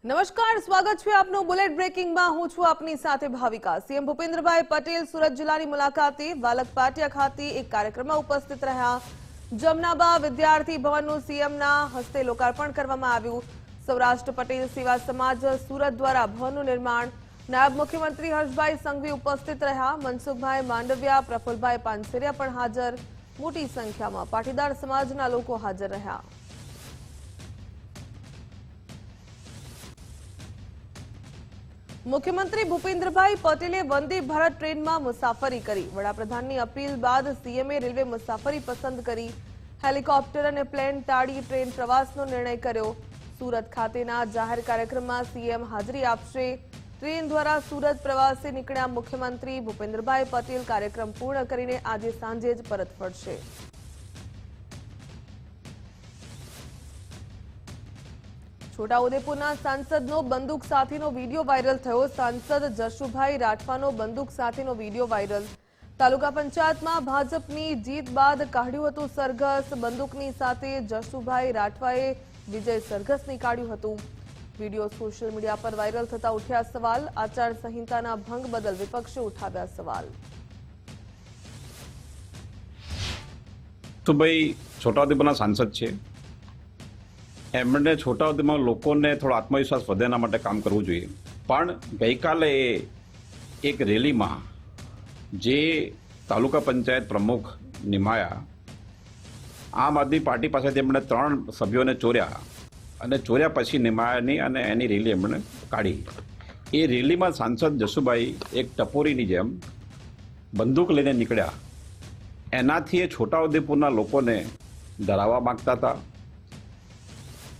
નમસ્કાર, સ્વાગત છે આપનું બુલેટ બ્રેકિંગમાં। હું છું આપની સાથે ભાવિકા। સીએમ ભૂપેન્દ્રભાઈ પટેલ સુરત જિલ્લાની મુલાકાતે વાલક પાટિયા ખાતે એક કાર્યક્રમમાં ઉપસ્થિત રહ્યા। જમનાબા વિદ્યાર્થી ભવનનું સીએમના હસ્તે લોકાર્પણ કરવામાં આવ્યું। સૌરાષ્ટ્ર પટેલ સેવા સમાજ સુરત દ્વારા ભવનનું નિર્માણ। નાયબ મુખ્યમંત્રી હર્ષભાઈ સંઘવી ઉપસ્થિત રહ્યા। મનસુખભાઈ માંડવિયા, પ્રફુલભાઈ પાનસેરિયા પણ હાજર। મોટી સંખ્યામાં પાટીદાર સમાજના લોકો હાજર રહ્યા। મુખ્યમંત્રી ભૂપેન્દ્રભાઈ પટેલે વંદે ભારત ટ્રેનમાં મુસાફરી કરી। વડાપ્રધાનની અપીલ બાદ સીએમએ રેલવે મુસાફરી પસંદ કરી। હેલિકોપ્ટર અને પ્લેન ટાળી ટ્રેન પ્રવાસનો નિર્ણય કર્યો। સુરત ખાતેના જાહેર કાર્યક્રમમાં સીએમ હાજરી આપશે। ટ્રેન દ્વારા સુરત પ્રવાસે નીકળ્યા મુખ્યમંત્રી ભૂપેન્દ્રભાઈ પટેલ કાર્યક્રમ પૂર્ણ કરીને આજે સાંજે જ પરત ફરશે। છોટાઉદેપુરના સાંસદનો બંદૂક સાથેનો વીડિયો વાયરલ થયો। સાંસદ જશુભાઈ રાઠવાનો બંદૂક સાથેનો વીડિયો વાયરલ। તાલુકા પંચાયતમાં ભાજપની જીત બાદ કાઢ્યું હતું સરઘસ। બંદૂકની સાથે જશુભાઈ રાઠવાએ વિજય સરઘસ નીકાળ્યું હતું। વીડિયો સોશિયલ મીડિયા પર વાયરલ થતા ઉઠ્યા સવાલ। આચાર સંહિતાના ભંગ બદલ વિપક્ષે ઉઠાવ્યા સવાલ। તો ભાઈ છોટાઉદેપુરના સાંસદ છે, એમણે છોટાઉદેપુરમાં લોકોને થોડો આત્મવિશ્વાસ વધે એના માટે કામ કરવું જોઈએ। પણ ગઈકાલે એક રેલીમાં જે તાલુકા પંચાયત પ્રમુખ નિમાયા, આમ આદમી પાર્ટી પાસેથી એમણે 3 સભ્યોને ચોર્યા અને ચોર્યા પછી નિમાયાની અને એની રેલી એમણે કાઢી। એ રેલીમાં સાંસદ જશુભાઈ એક ટપોરીની જેમ બંદૂક લઈને નીકળ્યા। એનાથી એ છોટાઉદેપુરના લોકોને ડરાવવા માંગતા હતા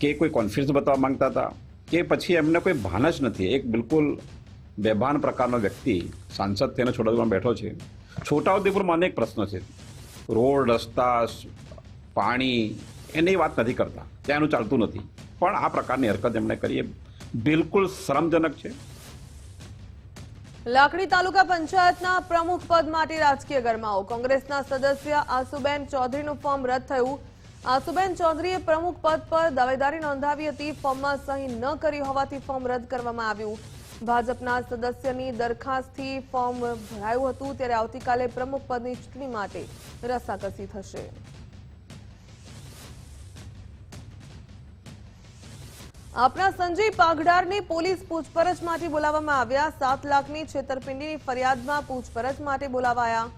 કે કોઈ કોન્ફિડન્સ બતાવવા માંગતા હતા કે પછી એમને કોઈ ભાન જ નથી। એક બિલકુલ બેભાન પ્રકારનો વ્યક્તિ સાંસદ થઈને છોટાઉદેપુરમાં બેઠો છે। છોટાઉદેપુરમાં અનેક પ્રશ્નો છે, રોડ, રસ્તા, પાણી, એની વાત નથી કરતા, ત્યાંનું ચાલતું નથી। પણ આ પ્રકારની હરકત એમણે કરી એ બિલકુલ શરમજનક છે। લાખણી તાલુકા પંચાયતના પ્રમુખ પદ માટે રાજકીય ગરમાવો। કોંગ્રેસના સદસ્ય આસુબેન ચૌધરીનું ફોર્મ રદ થયું। આસુબેન ચૌધરીએ પ્રમુખ પદ પર દાવેદારી નોંધાવી હતી। ફોર્મમાં સહી ન કરી હોવાથી ફોર્મ રદ કરવામાં આવ્યું। ભાજપના સદસ્યની દરખાસ્તથી ફોર્મ ભરાયું હતું, ત્યારે આવતીકાલે પ્રમુખ પદની ચૂંટણી માટે રસાકસી થશે। આપના સંજય પાગડારને પોલીસ પૂછપરછ માટે બોલાવવામાં આવ્યા। 7 લાખની છેતરપિંડીની ફરિયાદમાં પૂછપરછ માટે બોલાવાયા।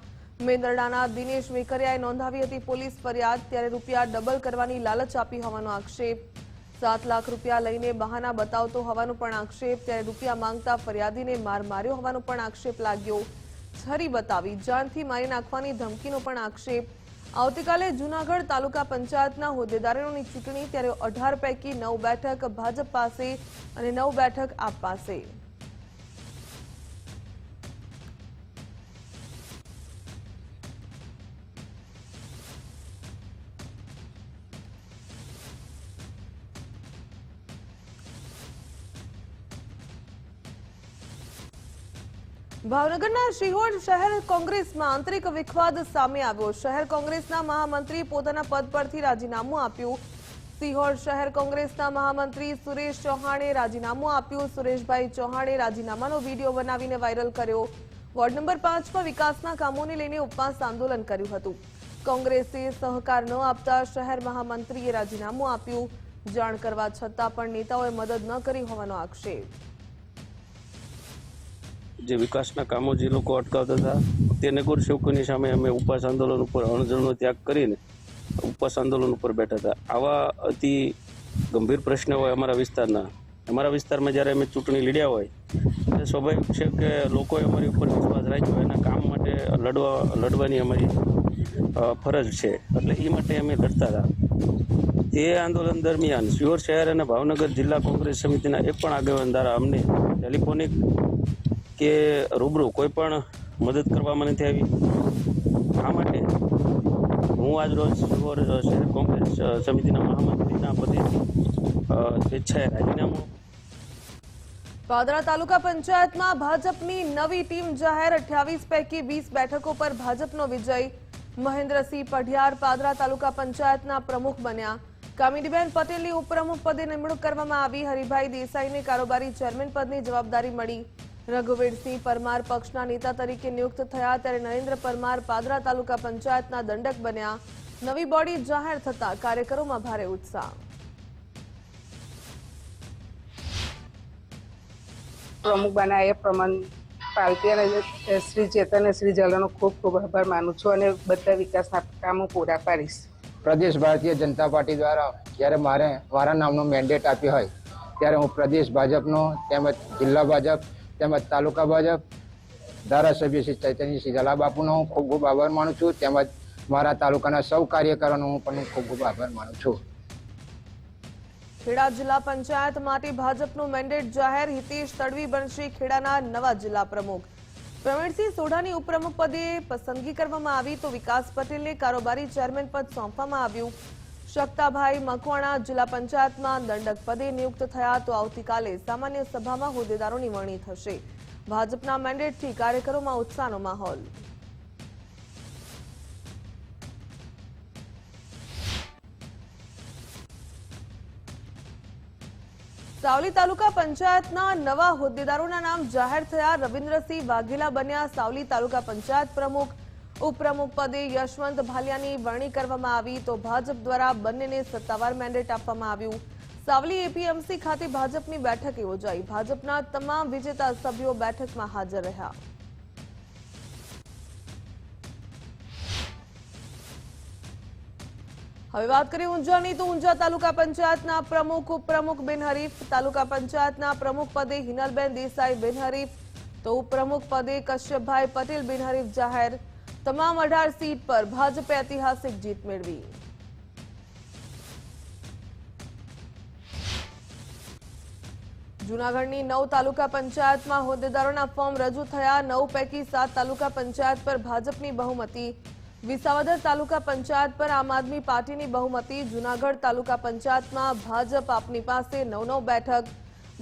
મેંદરડાના દિનેશ વેકરિયાએ નોંધાવી હતી પોલીસ ફરિયાદ, ત્યારે રૂપિયા ડબલ કરવાની લાલચ આપી હોવાનો આક્ષેપ। 7 લાખ રૂપિયા લઈને બહાના બતાવતો હોવાનો પણ આક્ષેપ, ત્યારે રૂપિયા માંગતા ફરિયાદીને માર માર્યો હોવાનો પણ આક્ષેપ લાગ્યો। છરી બતાવી જાનથી મારી નાખવાની ધમકીનો પણ આક્ષેપ। આવતીકાલે જૂનાગઢ તાલુકા પંચાયતના હોદ્દેદારોની ચૂંટણી, ત્યારે 18 પૈકી 9 બેઠક ભાજપ પાસે અને 9 બેઠક આપ પાસે। ભાવનગરના શિહોર શહેર કોંગ્રેસમાં આંતરિક વિખવાદ સામે આવ્યો। શહેર કોંગ્રેસના મહામંત્રી પોતાના પદ પરથી રાજીનામું આપ્યું। શિહોર શહેર કોંગ્રેસના મહામંત્રી સુરેશ ચૌહાણે રાજીનામું આપ્યું। સુરેશભાઈ ચૌહાણે રાજીનામાનો વીડિયો બનાવીને વાયરલ કર્યો। વોર્ડ નંબર 5માં વિકાસના કામોને લઈને ઉપવાસ આંદોલન કર્યું હતું। કોંગ્રેસે સહકાર ન આપતા શહેર મહામંત્રીએ રાજીનામું આપ્યું। જાણ કરવા છતાં પણ નેતાઓએ મદદ ન કરી હોવાનો આક્ષેપ। જે વિકાસના કામો જે લોકો અટકાવતા હતા તે નગર સેવકોની સામે અમે ઉપવાસ આંદોલન ઉપર અણજણનો ત્યાગ કરીને ઉપવાસ આંદોલન ઉપર બેઠા હતા। આવા અતિ ગંભીર પ્રશ્નો હોય અમારા વિસ્તારમાં જ્યારે અમે ચૂંટણી લડ્યા હોય ત્યારે સ્વાભાવિક છે કે લોકોએ અમારી ઉપર વિશ્વાસ રાખ્યો, એના કામ માટે લડવાની અમારી ફરજ છે, એટલે એ માટે અમે લડતા હતા। તે આંદોલન દરમિયાન શિહોર શહેર અને ભાવનગર જિલ્લા કોંગ્રેસ સમિતિના એક પણ આગેવાન દ્વારા અમને ટેલિફોનિક કે રૂબરૂ કોઈ પણ મદદ કરવામાં નથી આવી। આ માટે હું આજ રોજ શિહોર શહેર કોંગ્રેસ સમિતિના મહામંત્રીના પદેથી સ્વેચ્છાએ રાજીનામું। પાદરા તાલુકા પંચાયતમાં ભાજપની નવી ટીમ જાહેર। 28 પૈકી 20 બેઠકો પર ભાજપનો વિજય। મહેન્દ્રસિંહ પઢિયાર પાદરા તાલુકા પંચાયતના પ્રમુખ બન્યા। કામિનીબેન પટેલની ઉપપ્રમુખ પદે નિમણૂક કરવામાં આવી. હરિભાઈ દેસાઈને કારોબારી ચેરમેન પદની જવાબદારી મળી. રઘુવીરસિંહ પરમાર પક્ષના નેતા તરીકે નિયુક્ત થયા, ત્યારે નરેન્દ્ર પરમાર પાદરા તાલુકા પંચાયતના દંડક બન્યા. નવી બોડી જાહેર થતા કાર્યકરોમાં ભારે ઉત્સાહ. પ્રમુખ બનાવે એ પ્રમાણે પાલતી અને શ્રી ચેતન શ્રી જલાનો ખૂબ ખૂબ આભાર માનું છું અને બધા વિકાસના કામો પૂરા પાડીશ. પ્રદેશ ભારતીય જનતા પાર્ટી દ્વારા જ્યારે મારા નામનો મેન્ડેટ આપ્યો હોય ત્યારે હું પ્રદેશ ભાજપનો તેમજ જિલ્લા ભાજપ તેમજ તાલુકા ભાજપ ધારાસભ્ય શ્રી ચૈતન્યસિંહ ઝાલા બાપુનો હું ખૂબ ખૂબ આભાર માનું છું. તેમજ મારા તાલુકાના સૌ કાર્યકરોનો હું પણ ખૂબ ખૂબ આભાર માનું છું. ખેડા જિલ્લા પંચાયત માટે ભાજપનું મેન્ડેટ જાહેર. હિતેશ તડવી બનશે ખેડાના નવા જિલ્લા પ્રમુખ. પ્રવીણસિંહ સોઢાની ઉપપ્રમુખ પદે પસંદગી કરવામાં આવી, તો વિકાસ પટેલને કારોબારી ચેરમેન પદ સોંપવામાં આવ્યું. શકતાભાઈ મકવાણા જિલ્લા પંચાયતમાં દંડક પદે નિયુક્ત થયા, તો આવતીકાલે સામાન્ય સભામાં હોદ્દેદારોની વરણી થશે. ભાજપના મેન્ડેટથી કાર્યકરોમાં ઉત્સાહનો માહોલ. સાવલી તાલુકા પંચાયતના નવા હોદ્દેદારોના નામ જાહેર થયા. રવિન્દ્રસિંહ વાઘેલા બન્યા સાવલી તાલુકા પંચાયત પ્રમુખ. ઉપપ્રમુખ પદે યશવંત ભાલિયાની વરણી કરવામાં આવી, તો ભાજપ દ્વારા બંનેને સત્તાવાર મેન્ડેટ આપવામાં આવ્યું. સાવલી એપીએમસી ખાતે ભાજપની બેઠક યોજાઈ. ભાજપના તમામ વિજેતા સભ્યો બેઠકમાં હાજર રહ્યા. હવે વાત કરીએ ઊંઝાની, તો ઊંઝા તાલુકા પંચાયતના પ્રમુખ ઉપપ્રમુખ બિનહરીફ. તાલુકા પંચાયતના પ્રમુખ પદે હિનલબેન દેસાઈ બિનહરીફ, તો ઉપપ્રમુખ પદે કશ્યપભાઈ પટેલ બિનહરીફ જાહેર. તમામ 18 સીટ પર ભાજપે ઐતિહાસિક જીત મેળવી. જૂનાગઢની 9 તાલુકા પંચાયતમાં હોદ્દેદારોના ફોર્મ રજૂ થયા. 9 પૈકી 7 તાલુકા પંચાયત પર ભાજપની બહુમતી. વિસાવદર તાલુકા પંચાયત પર આમ આદમી પાર્ટીની બહુમતી. જૂનાગઢ તાલુકા પંચાયતમાં ભાજપ આપની પાસે 9 બેઠક.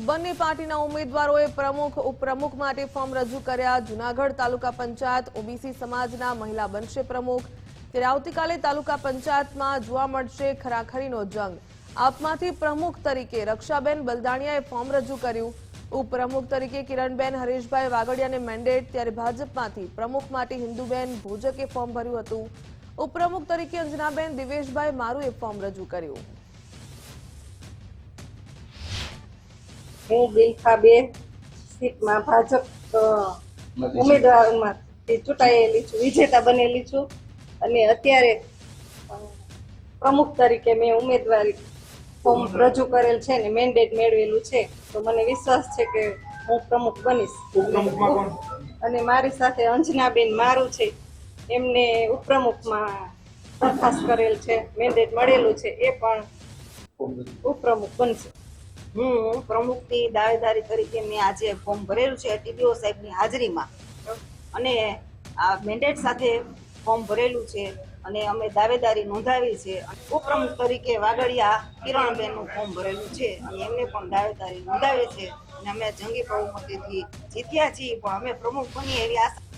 બંને પાર્ટીના ઉમેદવારોએ પ્રમુખ ઉપપ્રમુખ માટે ફોર્મ રજૂ કર્યા. જૂનાગઢ તાલુકા પંચાયત ઓબીસી સમાજના મહિલા બનશે પ્રમુખ. ત્યારે આવતીકાલે તાલુકા પંચાયતમાં જોવા મળશે ખરાખરીનો જંગ. આપમાંથી પ્રમુખ તરીકે રક્ષાબેન બલદાણિયાએ ફોર્મ રજૂ કર્યું. ઉપપ્રમુખ તરીકે કિરણબેન હરેશભાઈ વાગડિયાને મેન્ડેટ. ત્યારે ભાજપમાંથી પ્રમુખ માટે હિન્દુબેન ભોજકે ફોર્મ ભર્યું હતું. ઉપપ્રમુખ તરીકે અંજનાબેન દિવેશભાઈ મારુએ ફોર્મ રજૂ કર્યું. હું બિલખા 2 સીટમાં ભાજપ ઉમેદવારોમાંથી ચૂંટાયેલી છું, વિજેતા બનેલી છું અને અત્યારે પ્રમુખ તરીકે મેં ઉમેદવારી ફોર્મ રજૂ કરેલ છે ને મેન્ડેટ મેળવેલું છે. તો મને વિશ્વાસ છે કે હું પ્રમુખ બનીશ. અને મારી સાથે અંજનાબેન મારું છે, એમને ઉપપ્રમુખમાં દરખાસ્ત કરેલ છે, મેન્ડેટ મળેલું છે, એ પણ ઉપપ્રમુખ બનશે. હું પ્રમુખની દાવેદારી તરીકે મેં આજે ફોર્મ ભરેલું છે ટીડીઓ સાહેબની હાજરીમાં અને આ મેન્ડેટ સાથે ફોર્મ ભરેલું છે અને અમે દાવેદારી નોંધાવી છે. ઉપપ્રમુખ તરીકે વાગડિયા કિરણબેનનું ફોર્મ ભરેલું છે અને એમને પણ દાવેદારી નોંધાવી છે અને અમે જંગી બહુમતીથી જીત્યા છીએ, પણ અમે પ્રમુખ બનીએ એવી આશા.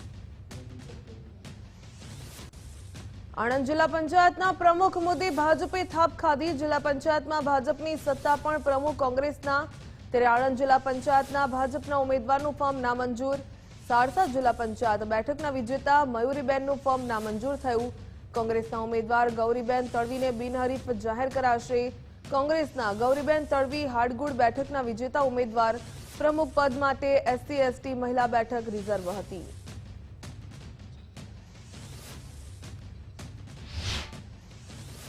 આણંદ જિલ્લા પંચાયતના પ્રમુખ મુદ્દે ભાજપે થાપ ખાધી. જિલ્લા પંચાયતમાં ભાજપની સત્તા પણ પ્રમુખ કોંગ્રેસના. ત્યારે આણંદ જિલ્લા પંચાયતના ભાજપના ઉમેદવારનું ફોર્મ નામંજૂર. સારસા જિલ્લા પંચાયત બેઠકના વિજેતા મયુરીબેનનું ફોર્મ નામંજૂર થયું. કોંગ્રેસના ઉમેદવાર ગૌરીબેન તડવીને બિનહરીફ જાહેર કરાશે. કોંગ્રેસના ગૌરીબેન તડવી હાડગુડ બેઠકના વિજેતા ઉમેદવાર. પ્રમુખ પદ માટે SC/ST મહિલા બેઠક રિઝર્વ હતી.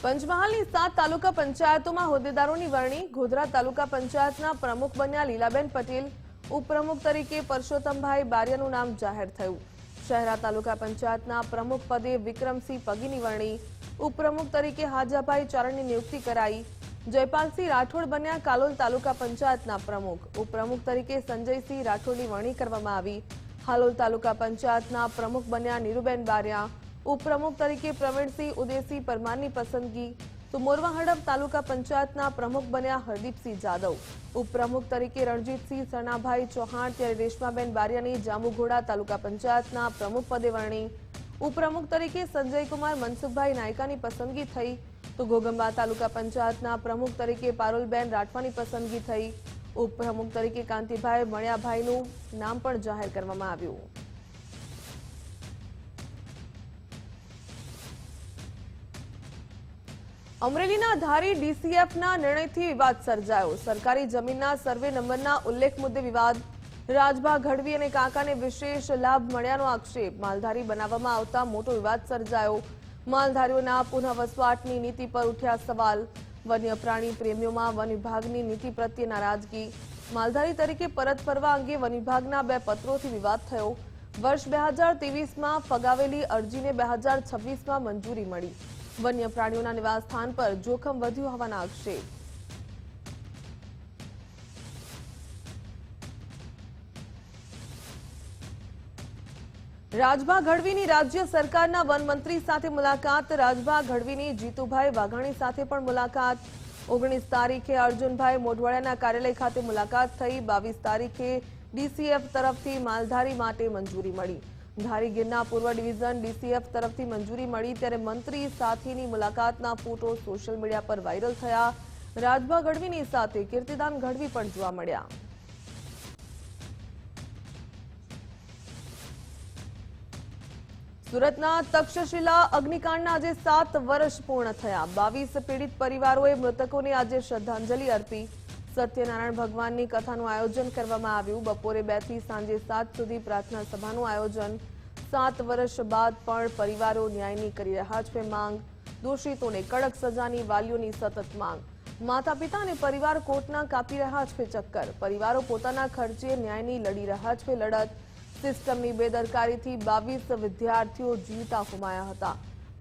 પંચમહાલની 7 તાલુકા પંચાયતોમાં હોદ્દેદારોની વરણી. ગોધરા તાલુકા પંચાયતના પ્રમુખ બન્યા લીલાબેન પટેલ. ઉપપ્રમુખ તરીકે પરસોત્તમભાઈ બારિયાનું નામ જાહેર થયું. શહેરા તાલુકા પંચાયતના પ્રમુખ પદે વિક્રમસિંહ પગીની વરણી. ઉપપ્રમુખ તરીકે હાજાભાઈ ચારણની નિયુક્તિ કરાઈ. જયપાલસિંહ રાઠોડ બન્યા કાલોલ તાલુકા પંચાયતના પ્રમુખ. ઉપપ્રમુખ તરીકે સંજયસિંહ રાઠોડની વરણી કરવામાં આવી. હાલોલ તાલુકા પંચાયતના પ્રમુખ બન્યા નીરુબેન બારિયા. ઉપપ્રમુખ તરીકે પ્રવીણસિંહ ઉદયસિંહ પરમારની પસંદગી. તો મોરવા હડપ તાલુકા પંચાયતના પ્રમુખ બન્યા હરદીપસિંહ જાદવ. ઉપપ્રમુખ તરીકે રણજીતસિંહ સનાભાઈ ચૌહાણ. ત્યારે રેશમાબેન બારિયાની જાંબુઘોડા તાલુકા પંચાયતના પ્રમુખ પદે વરણી. ઉપપ્રમુખ તરીકે સંજયકુમાર મનસુખભાઈ નાયકાની પસંદગી થઈ. તો ઘોગંબા તાલુકા પંચાયતના પ્રમુખ તરીકે પારુલબેન રાઠવાની પસંદગી થઈ. ઉપપ્રમુખ તરીકે કાંતિભાઈ મણિયાભાઈનું નામ પણ જાહેર કરવામાં આવ્યું. અમરેલીના ધારી ડીસીએફના નિર્ણયથી વિવાદ સર્જાયો. સરકારી જમીનના સર્વે નંબરના ઉલ્લેખ મુદ્દે વિવાદ. રાજભા ગઢવી અને કાકાને વિશેષ લાભ મળ્યાનો આક્ષેપ. માલધારી બનાવવામાં આવતા મોટો વિવાદ સર્જાયો. માલધારીઓના પુનઃ વસવાટની નીતિ પર ઉઠ્યા સવાલ. વન્ય પ્રાણી પ્રેમીઓમાં વન વિભાગની નીતિ પ્રત્યે નારાજગી. માલધારી તરીકે પરત ફરવા અંગે વન વિભાગના 2 પત્રોથી વિવાદ થયો. વર્ષ 2023માં ફગાવેલી અરજીને 2026માં મંજૂરી મળી. વન્ય પ્રાણીઓના નિવાસસ્થાન પર જોખમ વધ્યું હોવાના આક્ષેપ. રાજભા ગઢવીની રાજ્ય સરકારના વનમંત્રી સાથે મુલાકાત. રાજભા ગઢવીની જીતુભાઈ વાઘાણી સાથે પણ મુલાકાત. 19 તારીખે અર્જુનભાઈ મોઢવાડિયાના કાર્યાલય ખાતે મુલાકાત થઈ. 22 તારીખે ડીસીએફ તરફથી માલધારી માટે મંજૂરી મળી. ધારી ગીરના પૂર્વ ડિવિઝન ડીસીએફ તરફથી મંજૂરી મળી ત્યારે મંત્રી સાથેની મુલાકાતના ફોટો સોશિયલ મીડિયા પર વાયરલ થયા. રાજભા ગઢવીની સાથે કીર્તિદાન ગઢવી પણ જોવા મળ્યા. સુરતના તક્ષશિલા અગ્નિકાંડના આજે 7 વર્ષ પૂર્ણ થયા. 22 પીડિત પરિવારોએ મૃતકોને આજે શ્રદ્ધાંજલિ અર્પી. સત્યનારાયણ ભગવાનની કથાનું આયોજન કરવામાં આવ્યું. બપોરે 2 થી સાંજે 7 સુધી પ્રાર્થના સભાનું આયોજન. 7 વર્ષ બાદ પણ પરિવારો ન્યાયની કરી રહ્યા છે માંગ. દોષિતોને કડક સજાની વાલીઓની સતત માંગ. માતા પિતા અને પરિવાર કોર્ટના કાપી રહ્યા છે ચક્કર. પરિવારો પોતાના ખર્ચે ન્યાયની લડી રહ્યા છે લડત. સિસ્ટમની બેદરકારીથી 22 વિદ્યાર્થીઓ જીવતા ગુમાયા હતા.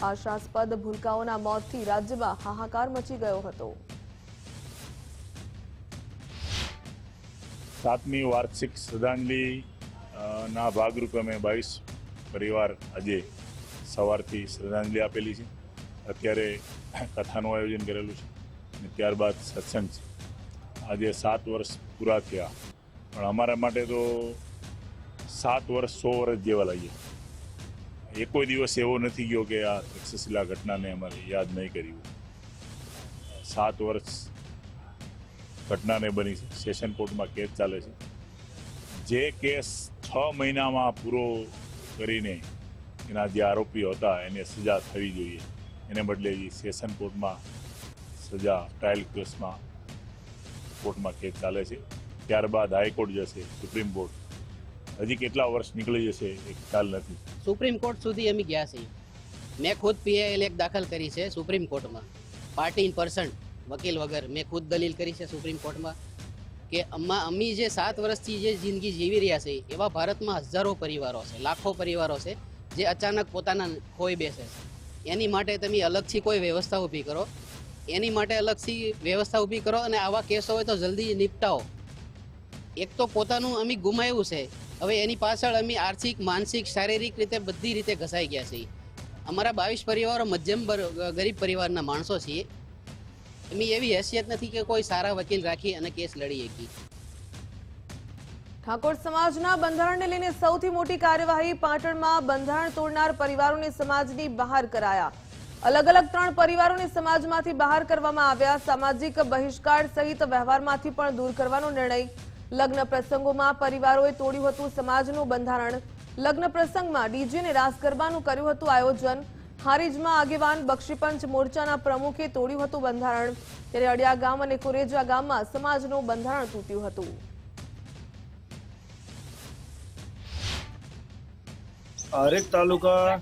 આશાસ્પદ ભૂલકાઓના મોતથી રાજ્યમાં હાહાકાર મચી ગયો હતો. 7મી વાર્ષિક શ્રદ્ધાંજલિ ના ભાગરૂપે અમે 22 પરિવાર આજે સવારથી શ્રદ્ધાંજલિ આપેલી છે. અત્યારે કથાનું આયોજન કરેલું છે અને ત્યારબાદ સત્સંગ છે. આજે 7 વર્ષ પૂરા થયા પણ અમારા માટે તો 7 વર્ષ 100 વર્ષ જેવા લાગ્યા. એ કોઈ દિવસ એવો નથી ગયો કે આ તક્ષશિલા ઘટનાને અમારે યાદ નહીં કરી. 7 વર્ષ ઘટનાને બની છે. સેશન કોર્ટમાં કેસ ચાલે છે. જે કેસ 6 મહિનામાં પૂરો કરીને એના જે આરોપીઓ હતા એને સજા થવી જોઈએ એને બદલે સેશન કોર્ટમાં સજા ટ્રાયલ કેસમાં કોર્ટમાં કેસ ચાલે છે. ત્યારબાદ હાઈકોર્ટ જશે, સુપ્રીમ કોર્ટ. હજી કેટલા વર્ષ નીકળી જશે એ ખ્યાલ નથી. સુપ્રીમ કોર્ટ સુધી અમે ગયા છીએ. મેં ખુદ PIL એક દાખલ કરી છે સુપ્રીમ કોર્ટમાં. પાર્ટી ઇન પર્સન વકીલ વગર મેં ખુદ દલીલ કરી છે સુપ્રીમ કોર્ટમાં કે અમે જે 7 વર્ષથી જે જિંદગી જીવી રહ્યા છે એવા ભારતમાં હજારો પરિવારો છે, લાખો પરિવારો છે જે અચાનક પોતાના ખોઈ બેસે છે. એની માટે તમે અલગથી કોઈ વ્યવસ્થા ઊભી કરો. એની માટે અલગથી વ્યવસ્થા ઊભી કરો અને આવા કેસો હોય તો જલ્દી નિપટાવો. એક તો પોતાનું અમે ગુમાવ્યું છે, હવે એની પાછળ અમે આર્થિક, માનસિક, શારીરિક રીતે બધી રીતે ઘસાઈ ગયા છીએ. અમારા 22 પરિવારો મધ્યમ ગરીબ પરિવારના માણસો છીએ. એમની એવી હેસિયત નથી કે કોઈ સારા વકીલ રાખી અને કેસ લડી શકી. ઠાકોર સમાજના બંધારણને લઈને સૌથી મોટી કાર્યવાહી. પાટણમાં બંધારણ તોડનાર પરિવારોને સમાજની બહાર કરાયા. અલગ અલગ 3 પરિવારોને સમાજમાંથી બહાર કરવામાં આવ્યા. સામાજિક બહિષ્કાર સહિત વ્યવહારમાંથી પણ દૂર કરવાનો નિર્ણય. લગ્ન પ્રસંગોમાં પરિવારોએ તોડ્યું હતું સમાજનું બંધારણ. લગ્ન પ્રસંગમાં ડીજે અને રાસ ગરબાનું કર્યું હતું આયોજન. હારીજમાં આગેવાન બક્ષીપંચ મોરચાના પ્રમુખે તોડ્યું હતું બંધારણ. ત્યારે અડિયા ગામ અને કુરેજા ગામમાં સમાજનું બંધારણ તૂટ્યું હતું. હારીજ તાલુકા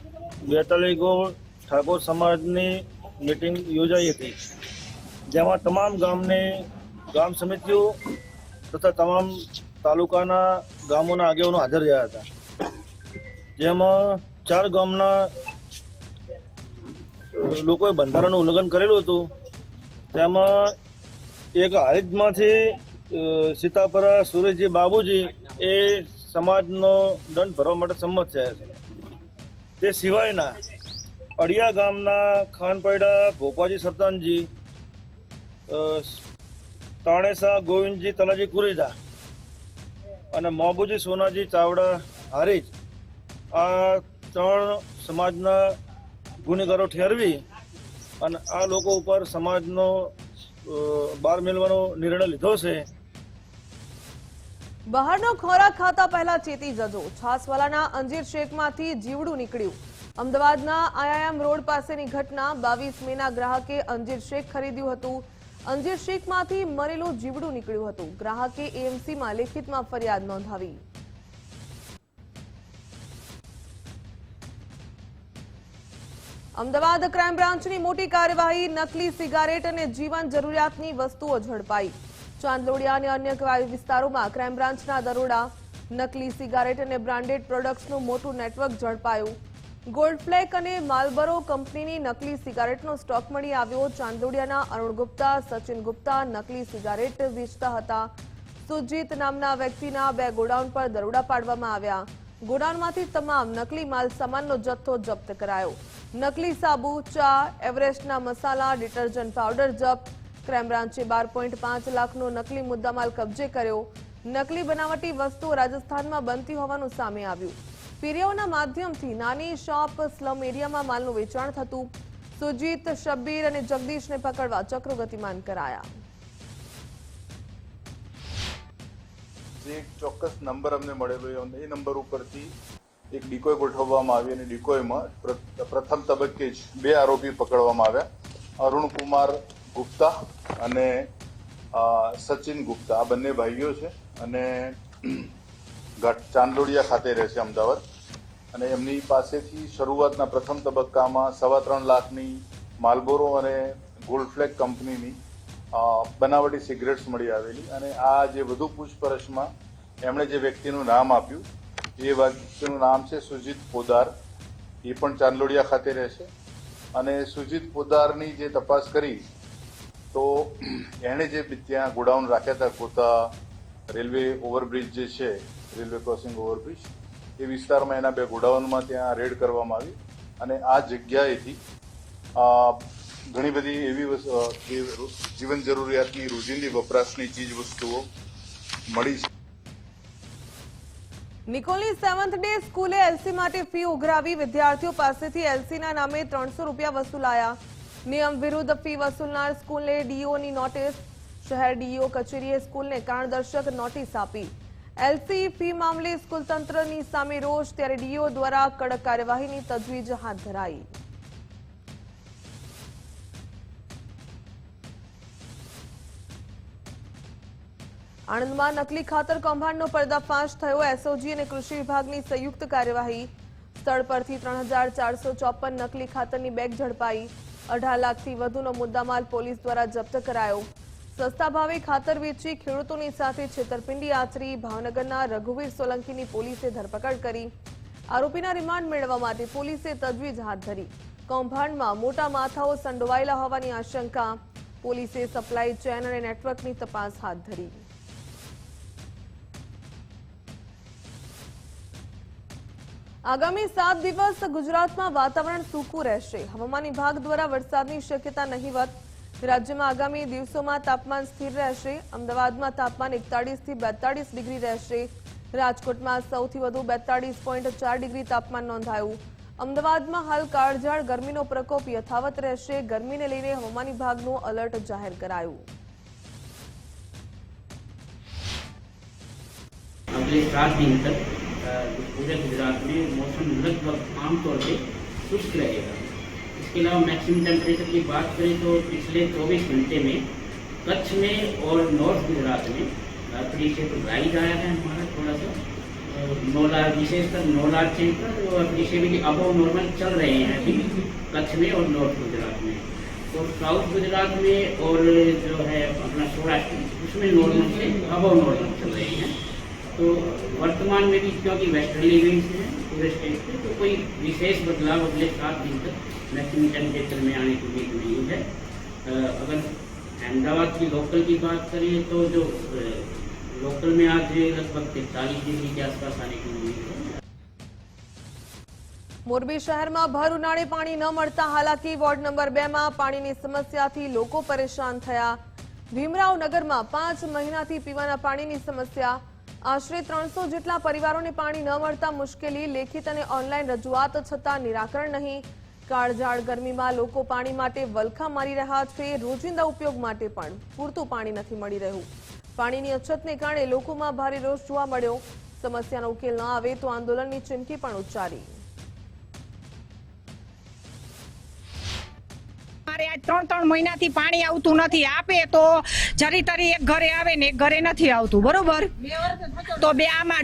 42 ગોળ ઠાકોર સમાજની મીટિંગ યોજાઈ હતી, જેમાં તમામ ગામની ગામ સમિતિઓ તથા તમામ તાલુકાના ગામોના આગેવાનો હાજર રહ્યા હતા. જેમાં 4 ગામના લોકોએ બંધારણનું ઉલ્લંઘન કરેલું હતું. તેમાં એક હારીજમાંથી સીતાપરા સુરેશજી બાબુજી એ સમાજનો દંડ ભરવા માટે સંમત થયા છે. તે સિવાયના અડિયા ગામના ખાનપૈડા ભોપાજી સરતાનજી, તાણેસા ગોવિંદજી તલાજી કુરેજા અને મોબુજી સોનાજી ચાવડા હારીજ, આ 3 સમાજના ગુનેગારો ઠેરવી અને આ લોકો ઉપર સમાજનો બહાર મેળવાનો નિર્ણય લીધો છે. બહારનો ખોરાક ખાતા પહેલા ચેતી જજો. છાસવાલાના અંજીર શેકમાંથી જીવડું નીકળ્યું. અમદાવાદના આઈઆઈએમ રોડ પાસેની ઘટના. 22 મેના ગ્રાહકે અંજીર શેક ખરીદ્યું હતું. અંજીર શેકમાંથી મરેલું જીવડું નીકળ્યું હતું. ગ્રાહકે એએમસીમાં લેખિતમાં ફરિયાદ નોંધાવી. અમદાવાદ ક્રાઇમ બ્રાન્ચની મોટી કાર્યવાહી. નકલી સિગારેટ અને જીવન જરૂરિયાતની વસ્તુઓ ઝડપાઈ. ચાંદલોડિયા અને અન્ય વિસ્તારોમાં ક્રાઇમ બ્રાન્ચના દરોડા. નકલી સિગારેટ અને બ્રાન્ડેડ પ્રોડક્ટ્સનું મોટું નેટવર્ક ઝડપાયું. ગોલ્ડફ્લેક અને માલબરો કંપનીની નકલી સિગારેટનો સ્ટોક મળી આવ્યો. ચાંદલોડિયાના અરુણ ગુપ્તા, સચિન ગુપ્તા નકલી સિગારેટ વેચતા હતા. સુજીત નામના વ્યક્તિના 2 ગોડાઉન પર દરોડા પાડવામાં આવ્યા. ગોડાઉનમાંથી તમામ નકલી માલ સામાનનો જથ્થો જપ્ત કરાયો. નકલી સાબુ, ચા, એવરેસ્ટના મસાલા, ડિટર્જન્ટ પાવડર જપ્ત. ક્રાઇમ બ્રાન્ચે 12.5 લાખનો નકલી મુદ્દામાલ કબજે કર્યો. નકલી બનાવટી વસ્તુઓ રાજસ્થાનમાં બનતી હોવાનું સામે આવ્યું. પીરિયાઓના માધ્યમથી નાની શોપ, સ્લમ એરિયામાં માલનું વેચાણ થતું. સુજીત, શબ્બીર અને જગદીશને પકડવા ચક્રો ગતિમાન કરાયા. જે એક ચોક્કસ નંબર અમને મળેલો એ નંબર ઉપરથી એક ડિકોય ગોઠવવામાં આવી અને ડિકોયમાં પ્રથમ તબક્કે જ 2 આરોપી પકડવામાં આવ્યા. અરુણ કુમાર ગુપ્તા અને સચિન ગુપ્તા આ બંને ભાઈઓ છે અને ચાંદલોડિયા ખાતે રહે છે અમદાવાદ. અને એમની પાસેથી શરૂઆતના પ્રથમ તબક્કામાં 3.25 લાખની માલબોરો અને ગોલ્ડફ્લેક કંપનીની બનાવટી સિગરેટ્સ મળી આવેલી. અને આ જે વધુ પૂછપરછમાં એમણે જે વ્યક્તિનું નામ આપ્યું એ વ્યક્તિનું નામ છે સુજીત પોદાર. એ પણ ચાંદલોડિયા ખાતે રહે છે. અને સુજીત પોદારની જે તપાસ કરી તો એણે જે ત્યાં ગોડાઉન રાખ્યા હતા ગોતા રેલવે ઓવરબ્રિજ જે છે, રેલવે ક્રોસિંગ ઓવરબ્રિજ, એ વિસ્તારમાં એના 2 ગોડાઉનમાં ત્યાં રેડ કરવામાં આવી. અને આ જગ્યાએથી ઘણી બધી એવી જીવન જરૂરિયાતની રોજિંદી વપરાશની ચીજ વસ્તુઓ મળી છે. નિકોલની 7th ડે સ્કૂલે એલસી માટે ફી ઉઘરાવી. વિદ્યાર્થીઓ પાસેથી એલસીના નામે 300 રૂપિયા વસૂલાયા. નિયમ વિરુદ્ધ ફી વસૂલનાર સ્કૂલને ડીઓની નોટિસ. શહેર ડીઓ કચેરીએ સ્કૂલને કારણદર્શક નોટિસ આપી. એલસી ફી મામલે સ્કૂલ તંત્રની સામે રોષ, ત્યારે ડીઓ દ્વારા કડક કાર્યવાહીની તજવીજ હાથ ધરાઈ. આણંદમાં નકલી ખાતર કૌભાંડનો પર્દાફાશ થયો. એસઓજી અને કૃષિ વિભાગની સંયુક્ત કાર્યવાહી. સ્થળ પરથી 3454 નકલી ખાતરની બેગ ઝડપાઈ. 18 લાખથી વધુનો મુદ્દામાલ પોલીસ દ્વારા જપ્ત કરાયો. સસ્તા ભાવે ખાતર વેચી ખેડૂતોની સાથે છેતરપિંડી આચરી ભાવનગરના રઘુવીર સોલંકીની પોલીસે ધરપકડ કરી. આરોપીના રિમાન્ડ મેળવવા માટે પોલીસે તજવીજ હાથ ધરી. કૌભાંડમાં મોટા માથાઓ સંડોવાયેલા હોવાની આશંકા. પોલીસે સપ્લાય ચેન અને નેટવર્કની તપાસ હાથ ધરી. આગામી 7 દિવસ ગુજરાતમાં વાતાવરણ સૂકું રહેશે. હવામાન વિભાગ દ્વારા વરસાદની શક્યતા નહીવત. રાજ્યમાં આગામી દિવસોમાં તાપમાન સ્થિર રહેશે. અમદાવાદમાં તાપમાન 41 થી 42 ડિગ્રી રહેશે. રાજકોટમાં સૌથી વધુ 42.4 ડિગ્રી તાપમાન નોંધાયું. અમદાવાદમાં હાલ કાળઝાળ ગરમીનો પ્રકોપ યથાવત રહેશે. ગરમીને લઈને હવામાન વિભાગનું એલર્ટ જાહેર કરાયું. अगले 7 दिन तक पूरे गुजरात में मौसम लगभग आमतौर पे शुष्क रहेगा. इसके अलावा मैक्सिमम टेम्परेचर की बात करें तो पिछले 24 घंटे में कच्छ में और नॉर्थ गुजरात में अप्रिशिएट राइज आया है हमारा थोड़ा सा नोलार, विशेषकर नोलार चेंबर जो अप्रिशिएबली अबव नॉर्मल चल रहे हैं अभी कच्छ में और नॉर्थ गुजरात में. तो साउथ गुजरात में और जो है अपना सौराष्ट्र उसमें नॉर्मल से अबव नॉर्मल चल रहे हैं. तो वर्तमान में भी क्योंकि वेस्टर्ली विंड्स हैं पूरे स्टेट पे, तो कोई विशेष बदलाव अगले 7 दिन तक मैक्सिमम टेम्परेचर में आने की उम्मीद नहीं है. अगर अहमदाबाद की लोकल की बात करें तो जो लोकल में आज लगभग 43 डिग्री के आसपास आने की उम्मीद है. મોરબી શહેરમાં ભર ઉનાળે પાણી ન મળતા હાલાકી. વોર્ડ નંબર 2 માં પાણીની સમસ્યાથી લોકો પરેશાન થયા. ભીમરાવ નગરમાં 5 મહિનાથી પીવાના પાણીની સમસ્યા. આશરે 300 જેટલા પરિવારોને પાણી ન મળતા મુશ્કેલી. લેખિત અને ઓનલાઈન રજૂઆત છતાં નિરાકરણ નહીં. કાળઝાળ ગરમીમાં લોકો પાણી માટે વલખા મારી રહ્યા છે. રોજિંદા ઉપયોગ માટે પણ પૂરતું પાણી નથી મળી રહ્યું. પાણીની અછતને કારણે લોકોમાં ભારે રોષ જોવા મળ્યો. સમસ્યાનો ઉકેલ ન આવે તો આંદોલનની ચીમકી પણ ઉચ્ચારી. અમારે આજ 3 મહિનાથી પાણી આવતું નથી. આપે તો જરીતરી એક ઘરે આવે ને એક ઘરે નથી આવતું, બરોબર? તો આમાં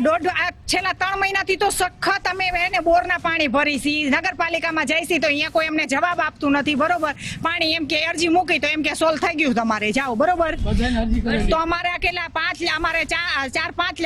છેલ્લા 3 મહિનાથી તો સખત અમે એને બોરના પાણી ભરીશી, નગરપાલિકામાં જઈશી તો અહીંયા કોઈ અમને જવાબ આપતું નથી, બરોબર? પાણી એમ કે અરજી મૂકી તો એમ કે સોલ્વ થઈ ગયું તમારે જાઓ, બરોબર? તો અમારે કેટલા 5 અમારે 4-5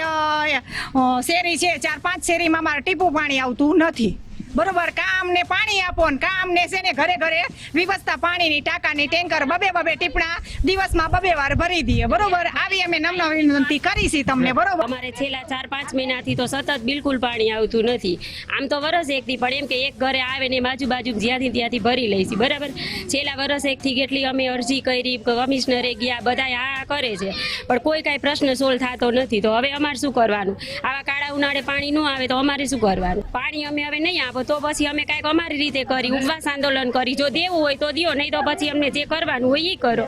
શેરી છે, 4-5 શેરીમાં અમારે ટીપું પાણી આવતું નથી, બરોબર? કા અમને પાણી આપો ને કા અમને છે ને ઘરે ઘરે વ્યવસ્થા પાણીની ટાંકાની ટેન્કર બબે ટીપણા દિવસમાં 2 વાર ભરી દઈએ, બરોબર? આવી અમે નમ્ર વિનંતી કરીશી તમને, બરોબર? અમારે છેલ્લા 4-5 મહિનાથી તો સતત બિલકુલ પાણી આવતું નથી. આમ તો વરસ એકથી પણ એમ કે એક ઘરે આવે ને બાજુ જ્યાંથી ત્યાંથી ભરી લઈશી, બરાબર? છેલ્લા વરસ એકથી કેટલી અમે અરજી કરી, કમિશનરે ગયા, બધા આ કરે છે પણ કોઈ કાંઈ પ્રશ્ન સોલ્વ થતો નથી. તો હવે અમારે શું કરવાનું? આવા કાળા ઉનાળે પાણી ન આવે તો અમારે શું કરવાનું? પાણી અમે હવે નહીં આપો તો પછી અમે કાંઈક અમારી રીતે કરી, ઉપવાસ આંદોલન કરી. જો દેવું હોય તો દિયો, નહીં તો પછી અમને જે કરવાનું હોય એ કરો.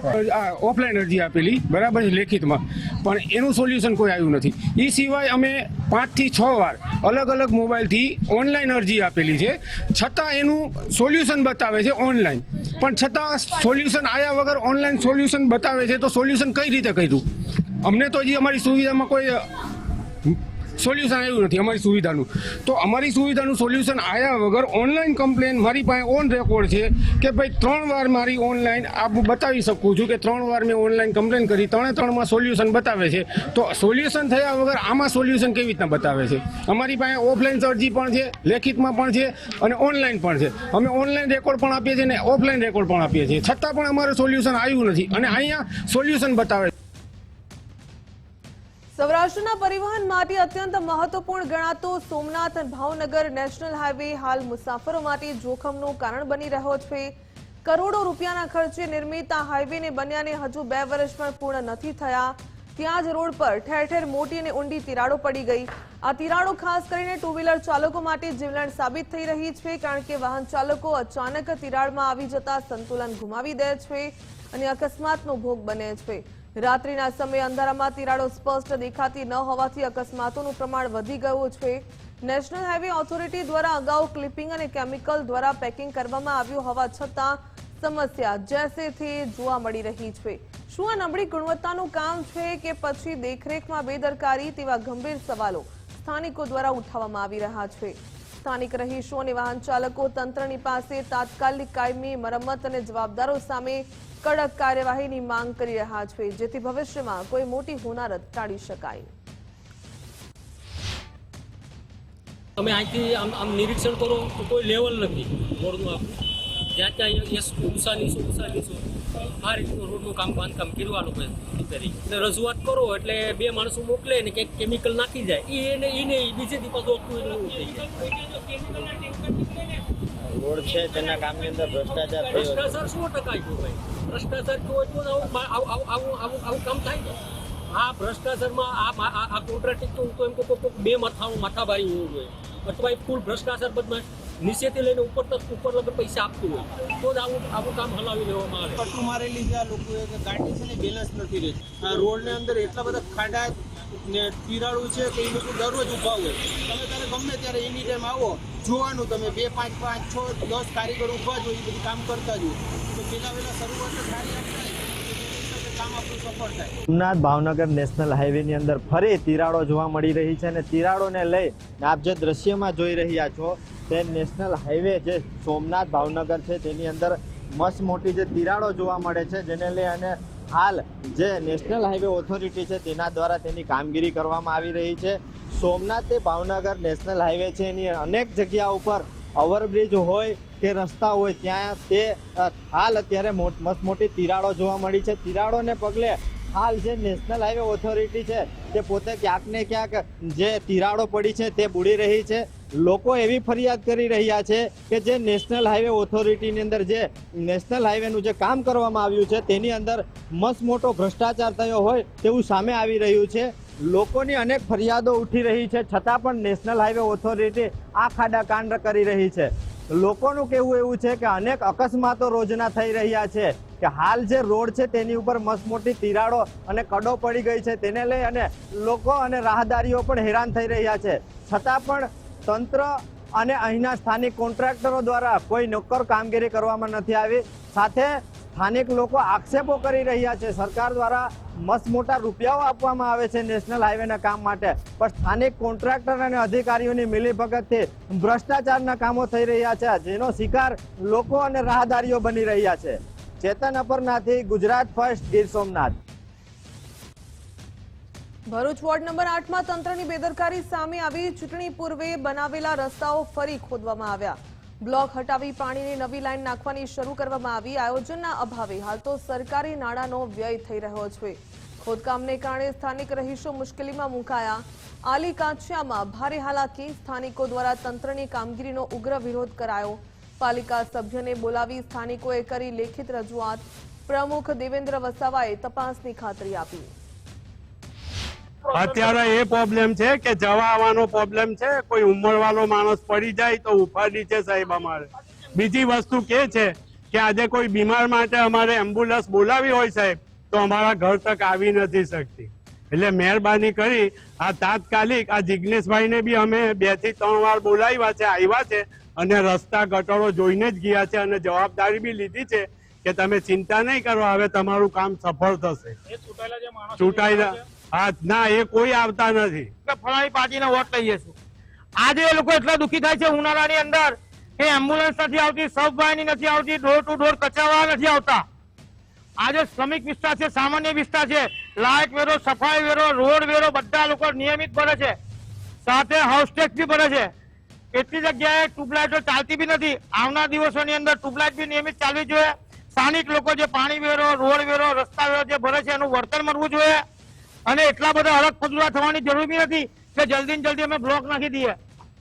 ઓફલાઈન અરજી આપેલી, બરાબર છે, લેખિતમાં, પણ એનું સોલ્યુશન કોઈ આવ્યું નથી. એ સિવાય અમે 5 થી 6 વાર અલગ મોબાઈલથી ઓનલાઈન અરજી આપેલી છે, છતાં એનું સોલ્યુશન બતાવે છે ઓનલાઈન, પણ છતાં સોલ્યુશન આવ્યા વગર ઓનલાઈન સોલ્યુશન બતાવે છે. તો સોલ્યુશન કઈ રીતે કર્યું? અમને તો હજી અમારી સુવિધામાં કોઈ સોલ્યુશન આવ્યું નથી અમારી સુવિધાનું. તો અમારી સુવિધાનું સોલ્યુશન આવ્યા વગર ઓનલાઈન કમ્પ્લેન મારી પાસે ઓન રેકોર્ડ છે કે ભાઈ 3 વાર મારી ઓનલાઈન બતાવી શકું છું કે 3 વાર મેં ઓનલાઈન કમ્પ્લેન કરી, 3માં સોલ્યુશન બતાવે છે. તો સોલ્યુશન થયા વગર આમાં સોલ્યુશન કેવી રીતના બતાવે છે? અમારી પાસે ઓફલાઈન અરજી પણ છે, લેખિતમાં પણ છે અને ઓનલાઈન પણ છે. અમે ઓનલાઈન રેકોર્ડ પણ આપીએ છીએ અને ઓફલાઈન રેકોર્ડ પણ આપીએ છીએ, છતાં પણ અમારે સોલ્યુશન આવ્યું નથી અને અહીંયા સોલ્યુશન બતાવે છે. સૌરાષ્ટ્રના પરિવહન માટે અત્યંત મહત્વપૂર્ણ ગણાતો સોમનાથ ભાવનગર નેશનલ હાઈવે હાલ મુસાફરો માટે જોખમનું કારણ બની રહ્યો છે. કરોડો રૂપિયાના ખર્ચે નિર્મિત આ હાઈવેને બન્યાને હજુ 2 વર્ષ પણ પૂર્ણ નથી થયા. ત્યાં જ રોડ પર ઠેર ઠેર મોટી અને ઊંડી તિરાડો પડી ગઈ. આ તિરાડો ખાસ કરીને 2 વ્હીલર ચાલકો માટે જીવલેણ સાબિત થઈ રહી છે, કારણ કે વાહન ચાલકો અચાનક તિરાડમાં આવી જતા સંતુલન ગુમાવી દે છે અને અકસ્માતનો ભોગ બને છે. રાત્રિના સમયે અંધારામાં તિરાડો સ્પષ્ટ દેખાતી ન હોવાથી અકસ્માતોનું પ્રમાણ વધી ગયું છે. નેશનલ હાઈવે ઓથોરિટી દ્વારા અગાઉ ક્લિપિંગ અને કેમિકલ દ્વારા પેકિંગ કરવામાં આવ્યું હોવા છતાં સમસ્યા જેસે તે જોવા મળી રહી છે. શું આ નબળી ગુણવત્તાનું કામ છે કે પછી દેખરેખમાં બેદરકારી? તેવા ગંભીર સવાલો સ્થાનિકો દ્વારા ઉઠાવવામાં આવી રહ્યા છે. સ્થાનિક રહીશો અને વાહન ચાલકો તંત્રની પાસે તાત્કાલિક કાયમી મરમ્મત અને જવાબદારો સામે કડક કાર્યવાહીની માંગ કરી રહ્યા છે, જેથી ભવિષ્યમાં કોઈ મોટી હોનારત ટાળી શકાય. તમે અહીંથી આમ નિરીક્ષણ કરો તો કોઈ લેવલ નથી રોડનું. આપણું જ્યાં ત્યાં ઉષા આ રીતનું રોડનું બાંધકામ કરવાનું એટલે રજૂઆત કરો એટલે 2 માણસો મોકલે ને કંઈક કેમિકલ નાખી જાય, એને બીજે દિવસ રોડ છે તેના કામની અંદર ભ્રષ્ટાચાર 100% ગયો ભાઈ. ભ્રષ્ટાચાર હોય તો આવું કામ થાય ને. આ ભ્રષ્ટાચારમાં આ કોન્ટ્રાક્ટ તો એમ કે 2 માથાભારી હોવું જોઈએ, અથવા ફૂલ ભ્રષ્ટાચાર બદમાં નીચેથી લઈને ઉપર લગન પૈસા આપતું હોય તો જ આવું કામ હલાવી લેવામાં આવે. પટ્ટું મારેલી છે આ લોકોએ કે ગાડી છે ને બેલેન્સ નથી રહેતી. આ રોડની અંદર એટલા બધા ખાડા ને તિરાડું છે કે એ લોકો દરરોજ ઊભા હોય. તમે ત્યારે ગમે ત્યારે એની ટાઈમ આવો જોવાનું, તમે 2, 5, 6, 10 કારીગરો ઊભા જ હોય, એ બધું કામ કરતા જ હોય. તો પહેલા શરૂઆત સારી કામ આપણું સફળ થાય. સોમનાથ ભાવનગર નેશનલ હાઈવેની અંદર ફરી તિરાડો જોવા મળી રહી છે અને તિરાડોને લઈ આપ જે દ્રશ્યમાં જોઈ રહ્યા છો તે નેશનલ હાઈવે જે સોમનાથ ભાવનગર છે તેની અંદર મસ્ત મોટી જે તિરાડો જોવા મળે છે, જેને લઈ અને હાલ જે નેશનલ હાઈવે ઓથોરિટી છે તેના દ્વારા તેની કામગીરી કરવામાં આવી રહી છે. સોમનાથ તે ભાવનગર નેશનલ હાઈવે છે, એની અનેક જગ્યા ઉપર ઓવરબ્રિજ હોય કે રસ્તા હોય ત્યાં તે હાલ અત્યારે મસ્ત મોટી તિરાડો જોવા મળી છે. તિરાડોને પગલે હાલ જે નેશનલ હાઈવે ઓથોરિટી છે તે પોતે ક્યાંક ને ક્યાંક જે તિરાડો પડી છે તે બુડી રહી છે. લોકો એવી ફરિયાદ કરી રહ્યા છે કે જે નેશનલ હાઈવે ઓથોરિટીની અંદર જે નેશનલ હાઈવેનું જે કામ કરવામાં આવ્યું છે તેની અંદર મસ્ત મોટો ભ્રષ્ટાચાર થયો હોય તેવું સામે આવી રહ્યું છે. લોકોની અનેક ફરિયાદો ઉઠી રહી છે, છતાં પણ નેશનલ હાઈવે ઓથોરિટી આ ખાડા કાંડ કરી રહી છે. લોકોનું કહેવું એવું છે કે અનેક અકસ્માતો રોજના થઈ રહ્યા છે, કે હાલ જે રોડ છે તેની ઉપર મસ્ત મોટી તિરાડો અને કડો પડી ગઈ છે, તેને લઈ અને લોકો અને રાહદારીઓ પણ હેરાન થઈ રહ્યા છે. છતાં પણ તંત્ર અને અહીંના સ્થાનિક કોન્ટ્રાક્ટરો દ્વારા કોઈ નક્કર કામગીરી કરવામાં નથી આવી. સાથે સ્થાનિક લોકો આક્ષેપો કરી રહ્યા છે સરકાર દ્વારા મસ્ત મોટા રૂપિયાઓ આપવામાં આવે છે નેશનલ હાઈવેના કામ માટે, પણ સ્થાનિક કોન્ટ્રાક્ટર અને અધિકારીઓની મિલીભગતથી ભ્રષ્ટાચારના કામો થઈ રહ્યા છે, જેનો શિકાર લોકો અને રાહદારીઓ બની રહ્યા છે. Chetan Aparnathi, Gujarat first, Gir Somnath. Bharuch ward number 8માં તંત્રની બેદરકારી સામે આવી. ચૂંટણી પૂર્વે બનાવેલા રસ્તાઓ ફરી ખોદવામાં આવ્યા. બ્લોક હટાવી પાણીની નવી લાઈન નાખવાની શરૂ કરવામાં આવી. આયોજનના અભાવે હાલ તો સરકારી નાણાંનો વ્યય થઈ રહ્યો છે. ખોદકામને કારણે સ્થાનિક રહીશો મુશ્કેલીમાં મુકાયા. આલી કાંચિયામાં ભારે હાલાકી. સ્થાનિકો દ્વારા તંત્રની કામગીરીનો ઉગ્ર વિરોધ કરાયો. પાલિકા સભ્યને બોલાવી સ્થાનિકોએ કરી લેખિત રજૂઆત. પ્રમુખ દેવેન્દ્ર વસાવાએ તપાસની ખાતરી આપી. અત્યારે એ પ્રોબ્લેમ છે કે જવા આવવાનો પ્રોબ્લેમ છે. કોઈ ઉંમરવાળો માણસ પડી જાય તો ઉપાડી છે સાહેબ અમારે. બીજી વસ્તુ કે છે કે આજે કોઈ બીમાર માટે અમારે એમ્બ્યુલન્સ બોલાવી હોય સાહેબ તો અમારા ઘર તક આવી નથી શકતી. એટલે મહેરબાની કરી આ તાત્કાલિક આ જિગ્નેશભાઈને બી અમે 2 થી 3 વાર બોલાવ્યા છે, આવ્યા છે અને રસ્તા ગટરો જોઈને જ ગયા છે અને જવાબદારી બી લીધી છે કે તમે ચિંતા નહીં કરો, હવે તમારું કામ સફળ થશે. ચૂંટાયેલા ના એ કોઈ આવતા નથી. ફલાણી પાર્ટીને વોટ લઈએ છીએ. આજે એ લોકો એટલા દુઃખી થાય છે ઉનાળાની અંદર કે એમ્બ્યુલન્સ નથી આવતી, સબવાહિની નથી આવતી, ડોર ટુ ડોર કચરાવાળા નથી આવતા. આજે શ્રમિક વિસ્તાર છે, સામાન્ય વિસ્તાર છે, લાઇટ વેરો, સફાઈ વેરો, રોડ વેરો બધા લોકો નિયમિત ભરે છે, સાથે હાઉસ ટેક્સ બી ભરે છે. એટલી જગ્યાએ ટ્યુબલાઇટો ચાલતી બી નથી. આવનાર દિવસોની અંદર ટ્યુબલાઇટ બી નિયમિત ચાલવી જોઈએ. સ્થાનિક લોકો જે પાણી વેરો, રોડ વેરો, રસ્તા વેરો જે ભરે છે એનું વળતર મળવું જોઈએ. અને એટલા બધા અલગ પગલા થવાની જરૂર બી નથી કે જલ્દી ને જલ્દી અમે બ્લોક નાખી દઈએ.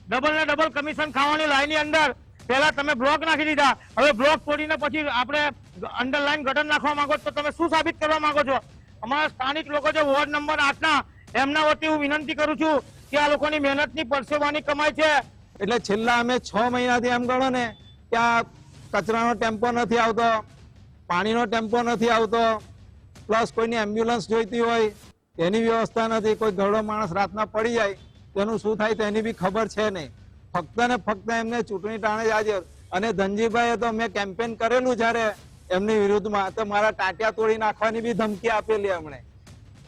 ડબલ ને ડબલ કમિશન ખાવાની લાઈનની અંદર પહેલા તમે બ્લોક નાખી દીધા, હવે બ્લોક તોડીને પછી આપણે અંડરલાઈન ગટર નાખવા માંગો તો તમે શું સાબિત કરવા માંગો છો? અમારા સ્થાનિક લોકો જે વોર્ડ નંબર 8ના એમના વતી હું વિનંતી કરું છું કે આ લોકોની મહેનતની પરસેવાની કમાઈ છે. એટલે છેલ્લા અમે 6 મહિનાથી એમ ગણો ને કે આ કચરાનો ટેમ્પો નથી આવતો, પાણીનો ટેમ્પો નથી આવતો, પ્લસ કોઈની એમ્બ્યુલન્સ જોઈતી હોય એની વ્યવસ્થા નથી. કોઈ ઘરડો માણસ રાતના પડી જાય તેનું શું થાય તેની બી ખબર છે નહીં. ફક્ત ને ફક્ત એમને ચૂંટણી ટાણે જ હાજર. અને ધનજીભાઈએ તો મેં કેમ્પેન કરેલું જ્યારે એમની વિરુદ્ધમાં તો મારા ટાંટિયા તોડી નાખવાની બી ધમકી આપેલી એમણે.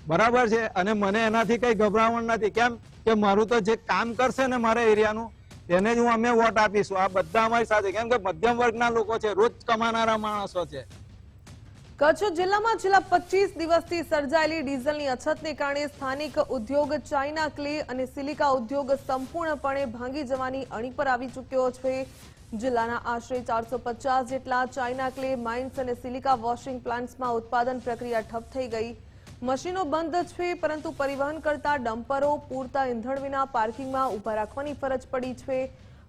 બરાબર છે. અને મને એનાથી કઈ ગભરામણ નથી. કેમ કે મારું તો જે કામ કરશે ને મારા એરિયાનું તેને જ હું અમે વોટ આપીશું. આ બધા અમારી સાથે, કેમ કે મધ્યમ વર્ગના લોકો છે, રોજ કમાનારા માણસો છે. કચ્છ જિલ્લામાં છેલ્લા 25 દિવસથી સર્જાયેલી ડીઝલની અછતને કારણે સ્થાનિક ઉદ્યોગ ચાઇના ક્લે અને સિલિકા ઉદ્યોગ સંપૂર્ણપણે ભાંગી જવાની અણી પર આવી ચૂક્યો છે. જિલ્લાના આશરે 450 જેટલા ચાઇના ક્લે માઇન્સ અને સિલિકા વોશિંગ પ્લાન્ટ્સમાં ઉત્પાદન પ્રક્રિયા ઠપ થઈ ગઈ. મશીનો બંધ છે, પરંતુ પરિવહન કરતા ડમ્પરો પૂરતા ઇંધણ વિના પાર્કિંગમાં ઉભા રાખવાની ફરજ પડી છે.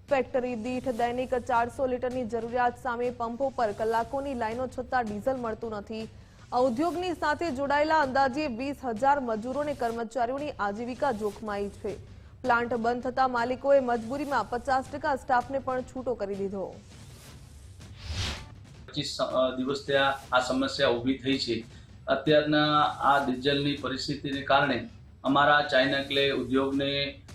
ફેક્ટરી દીઠ દૈનિક 400 લીટરની જરૂરિયાત સામે પંપો પર કલાકોની લાઈનો છતાં ડીઝલ મળતું નથી. આ ઉદ્યોગની સાથે જોડાયેલા અંદાજે 20,000 મજૂરો અને કર્મચારીઓની આજીવિકા જોખમાઈ છે. પ્લાન્ટ બંધ થતા માલિકોએ મજબૂરીમાં 50% સ્ટાફને પણ છૂટો કરી દીધો. 25 દિવસ ત્યાં આ સમસ્યા ઊભી થઈ છે. અત્યારના આ ડીઝલની પરિસ્થિતિને કારણે અમારા ચાઇના ક્લે ઉદ્યોગને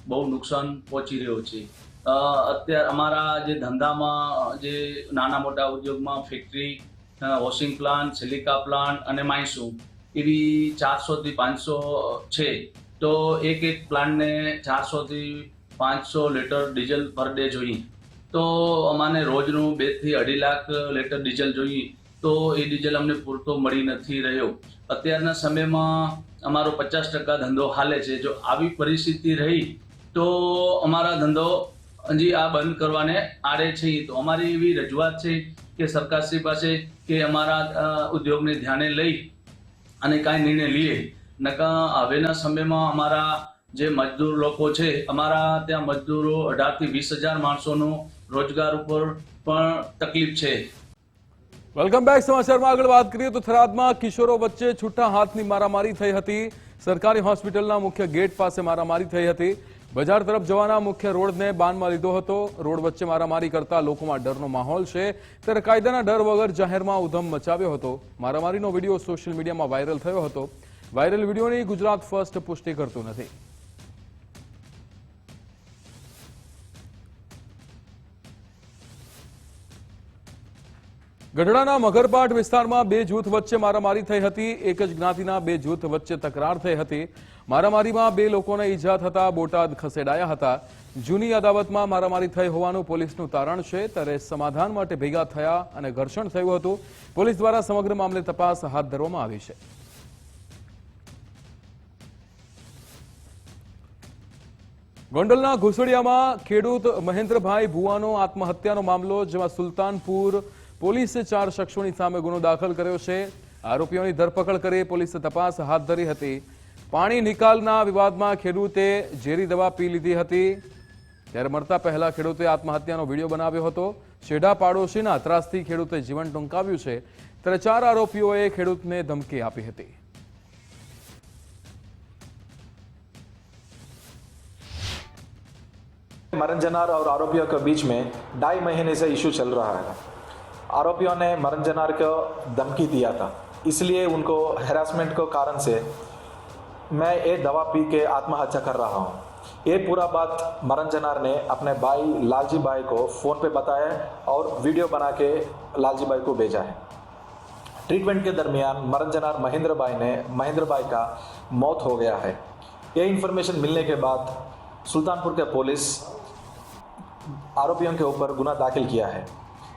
બહુ નુકસાન પહોંચી રહ્યો છે. અત્યારે અમારા જે ધંધામાં જે નાના મોટા ઉદ્યોગમાં factory, washing plant, silica plant અને માઇન્સો એવી 400 થી 500 છે. તો એક પ્લાન્ટને 400 થી 500 લીટર ડીઝલ પર ડે જોઈએ. તો અમારે રોજનું 2 થી 2.5 લાખ લીટર ડીઝલ જોઈએ. તો એ ડીઝલ અમને પૂરતો મળી નથી રહ્યો. અત્યારના સમયમાં અમારો 50% ધંધો હાલે છે. જો આવી પરિસ્થિતિ રહી તો અમારા ધંધો હજી આ બંધ કરવાને આડે છે. તો અમારી એવી રજૂઆત છે કે સરકારશ્રી પાસે કે અમારા ઉદ્યોગને ધ્યાને લઈ અને કાંઈ નિર્ણય લઈએ. નકા હવેના સમયમાં અમારા જે મજદૂર લોકો છે, અમારા ત્યાં મજદૂરો 18 થી 20,000 માણસોનો રોજગાર ઉપર પણ તકલીફ છે. Welcome back. સમાચારમાં આગળ વાત કરીએ તો થરાદમાં કિશોરો વચ્ચે છૂટા હાથની મારામારી થઈ હતી. સરકારી હોસ્પિટલના મુખ્ય ગેટ પાસે મારામારી થઈ હતી. બજાર તરફ જવાના મુખ્ય રોડને બાનમાં લીધો હતો. રોડ વચ્ચે મારામારી કરતા લોકોમાં ડરનો માહોલ છે, ત્યારે કાયદાના ડર વગર જાહેરમાં ઉધમ મચાવ્યો હતો. મારામારીનો વિડીયો સોશિયલ મીડિયામાં વાયરલ થયો હતો. વાયરલ વિડીયોની ગુજરાત ફર્સ્ટ પુષ્ટિ કરતું નથી. ગઢડાના મગરપાટ વિસ્તારમાં બે જૂથ વચ્ચે મારામારી થઈ હતી. એક જ જ્ઞાતિના બે જૂથ વચ્ચે તકરાર થઈ હતી. મારામારીમાં બે લોકોને ઈજા થતા બોટાદ ખસેડાયા હતા. જૂની અદાવતમાં મારામારી થઈ હોવાનું પોલીસનું તારણ છે, ત્યારે સમાધાન માટે ભેગા થયા અને ઘર્ષણ થયું હતું. પોલીસ દ્વારા સમગ્ર મામલે તપાસ હાથ ધરવામાં આવી છે. ગોંડલના ઘુસડિયામાં ખેડૂત મહેન્દ્રભાઈ ભુવાનો આત્મહત્યાનો મામલો, જેમાં સુલતાનપુર પોલીસે 4 શખ્સોની સામે ગુનો દાખલ કર્યો છે. આરોપીઓની ધરપકડ કરી પોલીસે તપાસ હાથ ધરી હતી. પાણી નિકાલના વિવાદમાં ખેડૂતે ઝેરી દવા પી લીધી હતી, ત્યારે મરતા પહેલા ખેડૂતે આત્મહત્યાનો વિડીયો બનાવ્યો હતો. છેડા પાડોશીના ત્રાસથી ખેડૂતે જીવન ટૂંકાવ્યું છે, ત્યારે 4 આરોપીઓએ ખેડૂતને ધમકી આપી હતી. मरण जनार और आरोपियों के बीच में 2.5 महीने से इशू चल रहा है. आरोपियों ने मरण जनार को धमकी दिया था, इसलिए उनको हैरासमेंट को कारण से मैं ये दवा पी के आत्महत्या कर रहा हूँ. ये पूरा बात मरण जनार ने अपने भाई लालजी भाई को फ़ोन पे बताया और वीडियो बना के लालजी भाई को भेजा है. ट्रीटमेंट के दरमियान मरण जनार महेंद्र भाई का मौत हो गया है. ये इन्फॉर्मेशन मिलने के बाद सुल्तानपुर के पुलिस आरोपियों के ऊपर गुना दाखिल किया है.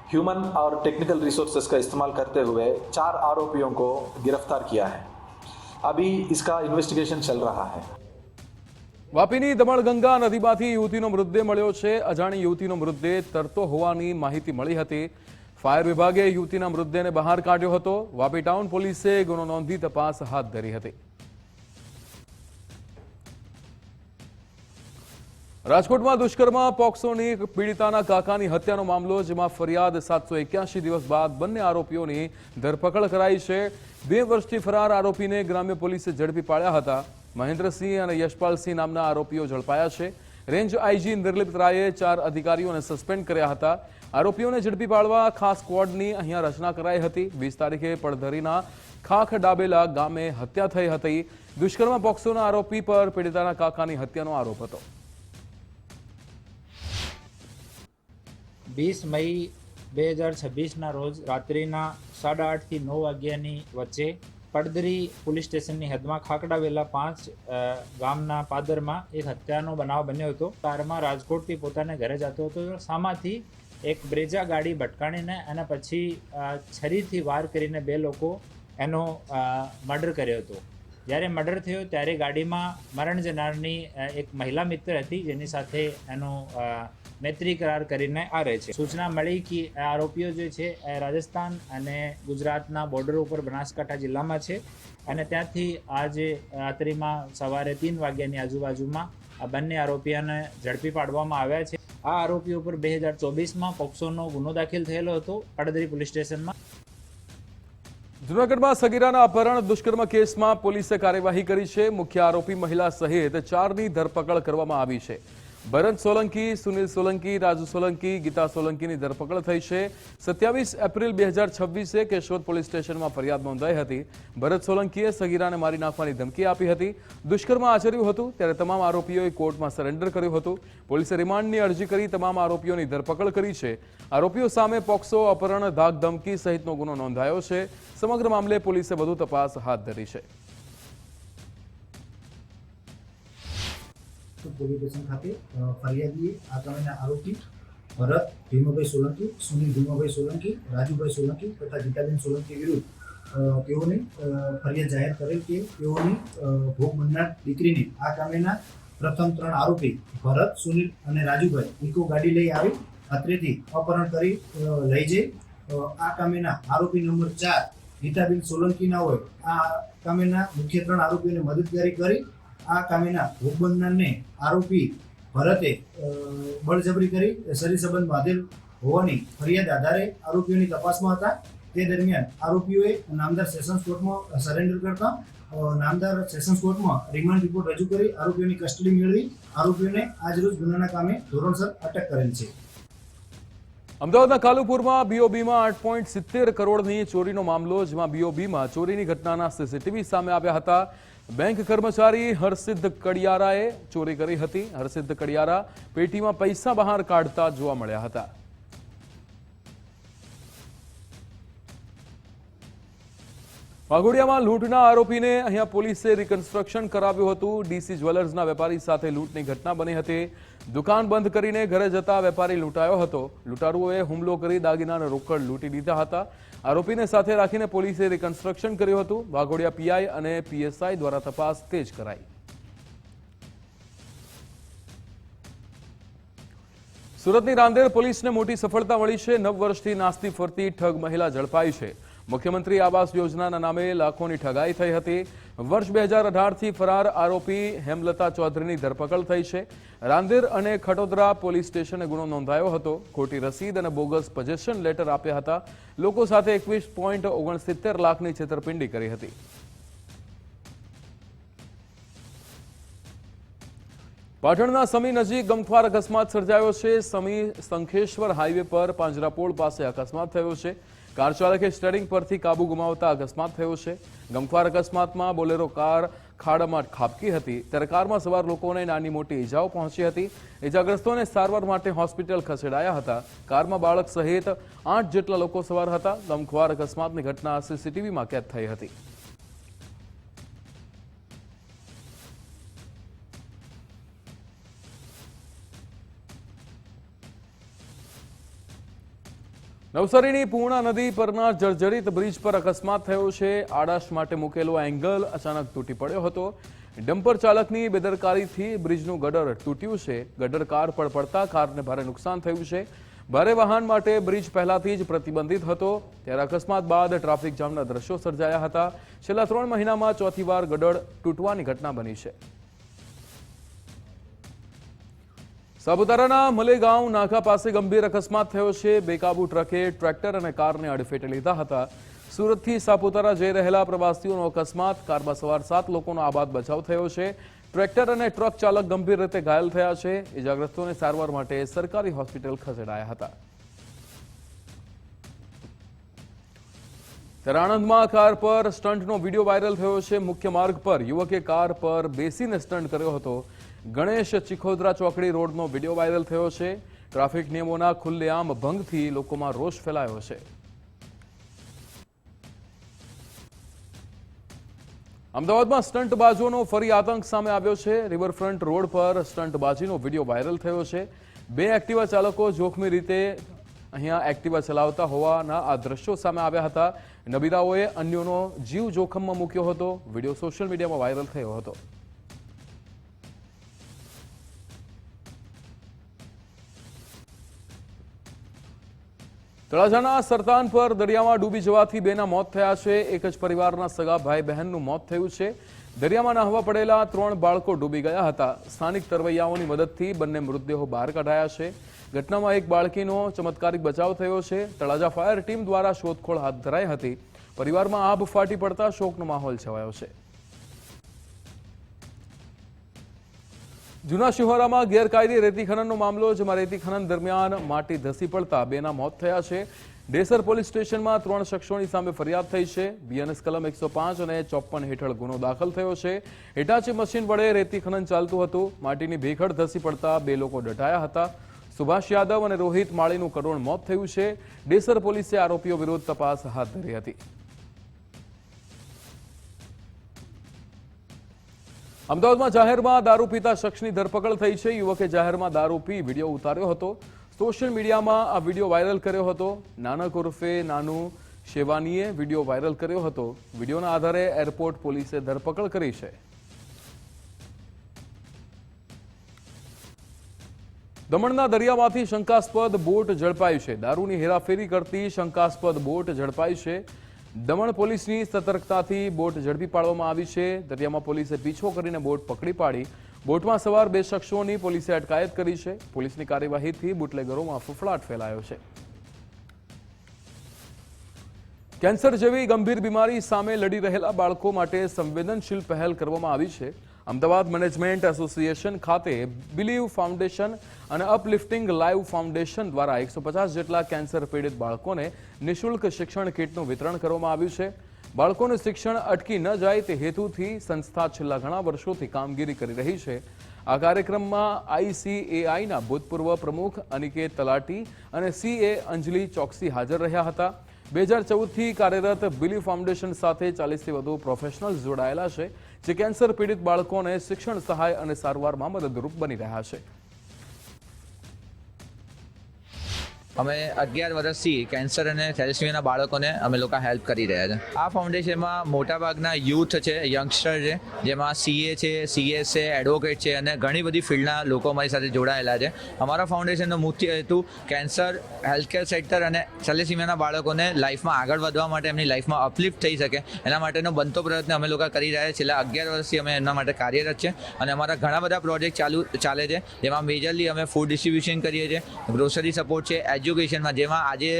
ह्यूमन और टेक्निकल रिसोर्सेज का इस्तेमाल करते हुए 4 आरोपियों को गिरफ्तार किया है. अभी इसका इन्वेस्टिगेशन चल रहा है. વાપીની દમણગંગા નદીમાંથી યુવતીનો મૃતદેહ મળ્યો છે. અજાણી યુવતીનો મૃતદેહ તરતો હોવાની માહિતી મળી હતી. ફાયર વિભાગે યુવતીના મૃતદેહને બહાર કાઢ્યો હતો. વાપી ટાઉન પોલીસે ગુનો નોંધી તપાસ હાથ ધરી હતી. રાજકોટમાં દુષ્કર્મ પોક્સોની પીડિતાના કાકાની હત્યાનો મામલો, જેમાં ફરિયાદ 781 દિવસ બાદ બંને આરોપીઓની ધરપકડ કરાઈ છે. 2 વર્ષથી ફરાર આરોપીને ગ્રામ્ય પોલીસે ઝડપી પાડ્યા હતા. મહેન્દ્રસિંહ અને યશપાલસિંહ નામના આરોપીઓ ઝડપાયા છે. રેન્જ આઈજી નિર્લિપ્ત રાયે 4 અધિકારીઓને સસ્પેન્ડ કર્યા હતા. આરોપીઓને ઝડપી પાડવા ખાસ સ્ક્વોડની અહીંયા રચના કરાઈ હતી. 20 તારીખે પડધરીના ખાખ ડાબેલા ગામે હત્યા થઈ હતી. દુષ્કર્મ પોક્સોના આરોપી પર પીડિતાના કાકાની હત્યાનો આરોપ હતો. 20 મઈ 2026ના રોજ રાત્રિના 8:30 થી 9 વાગ્યાની વચ્ચે પડદરી પોલીસ સ્ટેશનની હદમાં ખાકડાવેલા 5 ગામના પાદરમાં એક હત્યાનો બનાવ બન્યો હતો. કારમાં રાજકોટથી પોતાને ઘરે જતો હતો. સામાથી એક બ્રેજા ગાડી ભટકાણીને અને પછી છરીથી વાર કરીને 2 લોકો એનો મર્ડર કર્યો હતો. જ્યારે મર્ડર થયો ત્યારે ગાડીમાં મરણ જનારની એક મહિલા મિત્ર હતી, જેની સાથે એનો મૈત્રી કરાર કરીને આ રહે છે. સૂચના મળી કે આરોપીઓ જે છે એ રાજસ્થાન અને ગુજરાતના બોર્ડર ઉપર બનાસકાંઠા જિલ્લામાં છે અને ત્યાંથી આજે રાત્રિમાં સવારે 3 વાગ્યાની આજુબાજુમાં આ બંને આરોપીઓને ઝડપી પાડવામાં આવ્યા છે. આ આરોપીઓ પર 2024માં પોક્સોનો ગુનો દાખલ થયેલો હતો પડદરી પોલીસ સ્ટેશનમાં. જૂનાગઢમાં સગીરાના અપહરણ દુષ્કર્મ કેસમાં પોલીસે કાર્યવાહી કરી છે. મુખ્ય આરોપી મહિલા સહિત 4ની ધરપકડ કરવામાં આવી છે. ભરત સોલંકી, સુનિલ સોલંકી, રાજુ સોલંકી, ગીતા સોલંકીની ધરપકડ થઈ છે. 27 એપ્રિલ 2026 કેશોદ પોલીસ સ્ટેશનમાં ફરિયાદ નોંધાઈ હતી. ભરત સોલંકીએ સગીરાને મારી નાખવાની ધમકી આપી હતી. દુષ્કર્મ આચર્યું હતું, ત્યારે તમામ આરોપીઓએ કોર્ટમાં સરેન્ડર કર્યું હતું. પોલીસે રિમાન્ડની અરજી કરી તમામ આરોપીઓની ધરપકડ કરી છે. આરોપીઓ સામે પોક્સો, અપહરણ, ધાક ધમકી સહિતનો ગુનો નોંધાયો છે. સમગ્ર મામલે પોલીસે વધુ તપાસ હાથ ધરી છે. પોલીસ સ્ટેશન ખાતે ફરિયાદીએ આ કામના આરોપી ભરત ભીમાભાઈ સોલંકી, સુનિલ ભીમાભાઈ સોલંકી, રાજુભાઈ સોલંકી તથા ગીતાબેન સોલંકી વિરુદ્ધ તેઓની ફરિયાદ જાહેર કરેલ કે તેઓની ભોગ બનનાર દીકરીને આ કામના પ્રથમ 3 આરોપી ભરત, સુનિલ અને રાજુભાઈ ઇકો ગાડી લઈ આવી અત્રેથી અપહરણ કરી લઈ જઈ આ કામના આરોપી નંબર 4 ગીતાબેન સોલંકીના હોય આ કામના મુખ્ય 3 આરોપીઓને મદદગારી કરી આ કામના ભોગ બનનારને આરોપી ભરતે બળજબરી કરી શરીર સંબંધ બાંધેલ હોવાની ફરિયાદ આધારે આરોપીઓની તપાસમાં હતા તે દરમિયાન આરોપીઓએ નામદાર સેશન્સ કોર્ટમાં સરેન્ડર કરતા નામદાર સેશન્સ કોર્ટમાં રિમાન્ડ રિપોર્ટ રજૂ કરી આરોપીઓની કસ્ટડી મેળવી આરોપીઓને આજરોજ ગુનાના કામે ધોરણસર અટક કરેલ છે. અમદાવાદના કાલુપુરમાં બીઓબીમાં 8.70 કરોડની ચોરીનો મામલો, જેમાં બીઓબીમાં ચોરીની ઘટનાના સીસીટીવી સામે આવ્યા હતા. બેંક કર્મચારી હરસિદ્ધ કડિયારાએ ચોરી કરી હતી. હરસિદ્ધ કડિયારા પેટીમાં પૈસા બહાર કાઢતા જોવા મળ્યા હતા. વાઘોડિયામાં લૂંટના આરોપીને અહીંયા પોલીસે રિકન્સ્ટ્રક્શન કરાવ્યું હતું. ડીસી જ્વેલર્સના વેપારી સાથે લૂંટની ઘટના બની હતી. દુકાન બંધ કરીને ઘરે જતા વેપારી લૂંટાયો હતો. લૂંટારુઓએ હુમલો કરી દાગીનાના રોકડ લૂંટી લીધા હતા. આરોપીને સાથે રાખીને પોલીસે રિકન્સ્ટ્રક્શન કર્યું હતું. વાઘોડિયા પીઆઈ અને પીએસઆઈ દ્વારા તપાસ તેજ કરાઈ. સુરતની રાંદેર પોલીસને મોટી સફળતા મળી છે. 9 વર્ષથી નાસ્તી ફરતી ઠગ મહિલા ઝડપાઈ છે. મુખ્યમંત્રી આવાસ યોજનાના નામે લાખોની ઠગાઈ થઈ હતી. વર્ષ 2018થી ફરાર આરોપી હેમલતા ચૌધરીની ધરપકડ થઈ છે. રાંદેર અને ખટોદરા પોલીસ સ્ટેશને ગુનો નોંધાયો હતો. ખોટી રસીદ અને બોગસ પોઝેશન લેટર આપ્યા હતા. લોકો સાથે 21.69 લાખની છેતરપિંડી કરી હતી. પાટણના સમી નજીક ગમખ્વાર અકસ્માત સર્જાયો છે. સમી શંખેશ્વર હાઈવે પર પાંજરાપોળ પાસે અકસ્માત થયો છે. કાર ચાલકે સ્ટીયરિંગ પરથી કાબુ ગુમાવતા અકસ્માત થયો છે. ગમખ્વાર અકસ્માતમાં બોલેરો કાર ખાડામાં ખાબકી હતી, ત્યારે કારમાં સવાર લોકોને નાની મોટી ઈજાઓ પહોંચી હતી. ઈજાગ્રસ્તોને સારવાર માટે હોસ્પિટલ ખસેડાયા હતા. કારમાં બાળક સહિત 8 જેટલા લોકો સવાર હતા. ગમખ્વાર અકસ્માતની ઘટના સીસીટીવીમાં કેદ થઈ હતી. નવસારીની પૂર્ણા નદી પરના જર્જરિત બ્રિજ પર અકસ્માત થયો છે. આડાશ માટે મૂકેલો એંગલ અચાનક તૂટી પડ્યો હતો. ડમ્પર ચાલકની બેદરકારીથી બ્રિજનું ગટર તૂટ્યું છે. ગટર કાર પર પડતા કારને ભારે નુકસાન થયું છે. ભારે વાહન માટે બ્રિજ પહેલાથી જ પ્રતિબંધિત હતો, ત્યારે અકસ્માત બાદ ટ્રાફિક જામના દ્રશ્યો સર્જાયા હતા. છેલ્લા 3 મહિનામાં ચોથી વાર ગટર તૂટવાની ઘટના બની છે. સાપુતારાના મલેગાંવ નાકા પાસે ગંભીર અકસ્માત થયો છે. બેકાબુ ટ્રકે ટ્રેક્ટર અને કારને અડફેટે લીધા હતા. સુરતથી સાપુતારા જઈ રહેલા પ્રવાસીઓનો અકસ્માત. કારમાં સવાર 7 લોકોનો આબાદ બચાવ થયો છે. ટ્રેક્ટર અને ટ્રક ચાલક ગંભીર રીતે ઘાયલ થયા છે. ઇજાગ્રસ્તોને સારવાર માટે સરકારી હોસ્પિટલ ખસેડાયા હતા. ત્યારે આણંદમાં કાર પર સ્ટન્ટનો વિડીયો વાયરલ થયો છે. મુખ્ય માર્ગ પર યુવકે કાર પર બેસીને સ્ટન્ટ કર્યો હતો. ગણેશ ચિખોદરા ચોકડી રોડનો વિડીયો વાયરલ થયો છે. ટ્રાફિક નિયમોના ખુલ્લેઆમ ભંગથી લોકોમાં રોષ ફેલાયો છે. અમદાવાદમાં સ્ટન્ટબાજોનો ફરી આતંક સામે આવ્યો છે. રિવરફ્રન્ટ રોડ પર સ્ટન્ટબાજીનો વિડીયો વાયરલ થયો છે. 2 એક્ટિવા ચાલકો જોખમી રીતે અહીંયા એક્ટિવા ચલાવતા હોવાના આ દ્રશ્યો સામે આવ્યા હતા. નબીરાઓએ અન્યોનો જીવ જોખમમાં મૂક્યો હતો. વિડીયો સોશિયલ મીડિયામાં વાયરલ થયો હતો. તળાજાના સરતાન પર દરિયામાં ડૂબી જવાથી 2ના મોત થયા છે. એક જ પરિવારના સગા ભાઈ બહેનનું મોત થયું છે. દરિયામાં નહાવા પડેલા 3 બાળકો ડૂબી ગયા હતા. સ્થાનિક તરવૈયાઓની મદદથી બંને મૃતદેહો બહાર કઢાયા છે. ઘટનામાં એક બાળકીનો ચમત્કારિક બચાવ થયો છે. તળાજા ફાયર ટીમ દ્વારા શોધખોળ હાથ ધરાઈ હતી. પરિવારમાં આભ ફાટી પડતા શોકનો માહોલ છવાયો છે. જૂના શિહોરામાં ગેરકાયદે રેતી ખનનનો મામલો, જેમાં રેતી ખનન દરમિયાન માટી ધસી પડતા 2ના મોત થયા છે. ડેસર પોલીસ સ્ટેશનમાં 3 શખ્સોની સામે ફરિયાદ થઈ છે. બીએનએસ કલમ 105 અને 54 હેઠળ ગુનો દાખલ થયો છે. હિટાચી મશીન વડે રેતી ખનન ચાલતું હતું. માટીની ભેખડ ધસી પડતા 2 લોકો દટાયા હતા. સુભાષ યાદવ અને રોહિત માળીનું કરુણ મોત થયું છે. ડેસર પોલીસે આરોપીઓ વિરુદ્ધ તપાસ હાથ ધરી હતી. અમદાવાદમાં જાહેરમાં દારૂ પીતા શખ્સની ધરપકડ થઈ છે. યુવકે જાહેરમાં દારૂ પી વિડીયો ઉતાર્યો હતો. સોશિયલ મીડિયામાં આ વિડીયો વાયરલ કર્યો હતો. નાનક ઉર્ફે નાનું શેવાનીએ વિડીયો વાયરલ કર્યો હતો. વિડીયોના આધારે એરપોર્ટ પોલીસે ધરપકડ કરી છે. દમણના દરિયામાંથી શંકાસ્પદ બોટ ઝડપાઈ છે. દારૂની હેરાફેરી કરતી શંકાસ્પદ બોટ ઝડપાઈ છે. દમણ પોલીસની સતર્કતાથી બોટ ઝડપી પાડવામાં આવી છે. દરિયામાં પોલીસે પીછો કરીને બોટ પકડી પાડી. બોટમાં સવાર 2 શખ્સોની પોલીસે અટકાયત કરી છે. પોલીસની કાર્યવાહીથી બુટલેગરોમાં ફફડાટ ફેલાયો છે. કેન્સર જેવી ગંભીર બીમારી સામે લડી રહેલા બાળકો માટે સંવેદનશીલ પહેલ કરવામાં આવી છે. અમદાવાદ મેનેજમેન્ટ એસોસિએશન ખાતે બિલીવ ફાઉન્ડેશન અને અપલિફ્ટિંગ લાઈવ ફાઉન્ડેશન દ્વારા 150 જેટલા કેન્સર પીડિત બાળકોને નિઃશુલ્ક શિક્ષણ કીટનું વિતરણ કરવામાં આવ્યું છે. બાળકોનું શિક્ષણ અટકી ન જાય તે હેતુથી સંસ્થા છેલ્લા ઘણા વર્ષોથી કામગીરી કરી રહી છે. આ કાર્યક્રમમાં ICAIના ભૂતપૂર્વ પ્રમુખ અનિકેત તલાટી અને CA અંજલિ ચોકસી હાજર રહ્યા હતા. 2014થી કાર્યરત બિલીવ ફાઉન્ડેશન સાથે 40થી વધુ પ્રોફેશનલ્સ જોડાયેલા છે, જે કેન્સર પીડિત બાળકોને શિક્ષણ સહાય અને સારવારમાં મદદરૂપ બની રહ્યા છે. અમે 11 વર્ષથી કેન્સર અને થેલેસેમિયાના બાળકોને અમે લોકો હેલ્પ કરી રહ્યા છે. આ ફાઉન્ડેશનમાં મોટાભાગના યુથ છે, યંગસ્ટર છે, જેમાં CA છે, CS છે, એડવોકેટ છે અને ઘણી બધી ફિલ્ડના લોકો અમારી સાથે જોડાયેલા છે. અમારા ફાઉન્ડેશનનો મુખ્ય હેતુ કેન્સર, હેલ્થકેર સેક્ટર અને થેલેસેમિયાના બાળકોને લાઈફમાં આગળ વધવા માટે, એમની લાઈફમાં અપલિફ્ટ થઈ શકે એના માટેનો બનતો પ્રયત્ન અમે લોકો કરી રહ્યા છીએ. છેલ્લા 11 વર્ષથી અમે એમના માટે કાર્યરત છે અને અમારા ઘણા બધા પ્રોજેક્ટ ચાલે છે, જેમાં મેજરલી અમે ફૂડ ડિસ્ટ્રીબ્યુશન કરીએ છીએ, ગ્રોસરી સપોર્ટ છે, એજ્યુકેશનમાં જેમાં આજે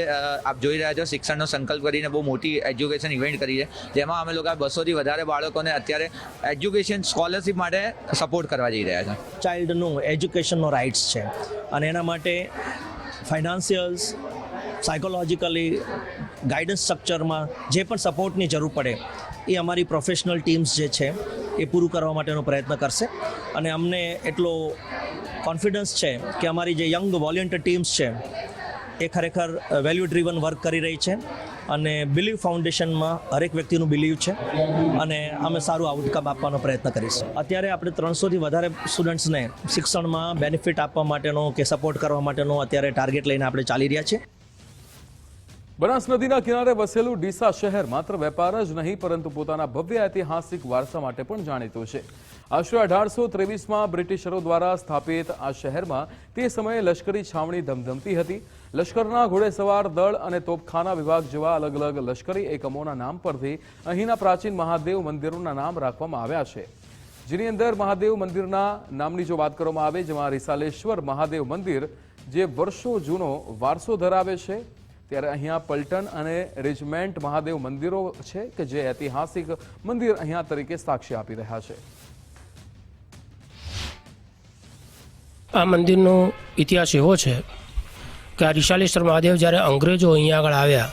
આપ જોઈ રહ્યા છો શિક્ષણનો સંકલ્પ કરીને બહુ મોટી એજ્યુકેશન ઇવેન્ટ કરી છે, જેમાં અમે લોકો 200થી વધારે બાળકોને અત્યારે એજ્યુકેશન સ્કોલરશિપ માટે સપોર્ટ કરવા જઈ રહ્યા છે. ચાઇલ્ડનું એજ્યુકેશનનો રાઇટ્સ છે અને એના માટે ફાઇનાન્શિયલ્સ, સાયકોલોજીકલી, ગાઈડન્સ સ્ટ્રક્ચરમાં જે પણ સપોર્ટની જરૂર પડે એ અમારી પ્રોફેશનલ ટીમ્સ જે છે એ પૂરું કરવા માટેનો પ્રયત્ન કરશે. અને અમને એટલો કોન્ફિડન્સ છે કે અમારી જે યંગ વોલેન્ટિયર ટીમ્સ છે એ ખરેખર વેલ્યુ ડ્રીવન વર્ક કરી રહી છે અને બિલીવ ફાઉન્ડેશનમાં હરેક વ્યક્તિનું બિલીવ છે અને અમે સારું આઉટકમ આપવાનો પ્રયત્ન કરીશું. અત્યારે આપણે 300થી વધારે સ્ટુડન્ટ્સને શિક્ષણમાં બેનિફિટ આપવા માટેનો કે સપોર્ટ કરવા માટેનો અત્યારે ટાર્ગેટ લઈને આપણે ચાલી રહ્યા છીએ. બનાસ નદીના કિનારે વસેલું ડીસા શહેર માત્ર વેપાર જ નહીં પરંતુ પોતાના ભવ્ય ઐતિહાસિક વારસા માટે પણ જાણીતું છે. આશરે 1823માં બ્રિટિશરો દ્વારા સ્થાપિત આ શહેરમાં તે સમયે લશ્કરી છાવણી ધમધમતી હતી. લશ્કરના ઘોડેસવાર દળ અને તોપખાના વિભાગ જેવા અલગ અલગ લશ્કરી એકમોના નામ પરથી અહીંના પ્રાચીન મહાદેવ મંદિરોના નામ રાખવામાં આવ્યા છે, જેની અંદર મહાદેવ મંદિરના નામની જો વાત કરવામાં આવે, જેમાં રિસાલેશ્વર મહાદેવ મંદિર જે વર્ષો જૂનો વારસો ધરાવે છે, ત્યારે અહીંયા પલટન અને રેજિમેન્ટ મહાદેવ મંદિરો છે કે જે ઐતિહાસિક મંદિર અહીંયા તરીકે સાક્ષી આપી રહ્યા છે. આ મંદિરનો ઇતિહાસ એવો છે કે આ રિસાલેશ્વર મહાદેવ જ્યારે અંગ્રેજો અહીંયા આગળ આવ્યા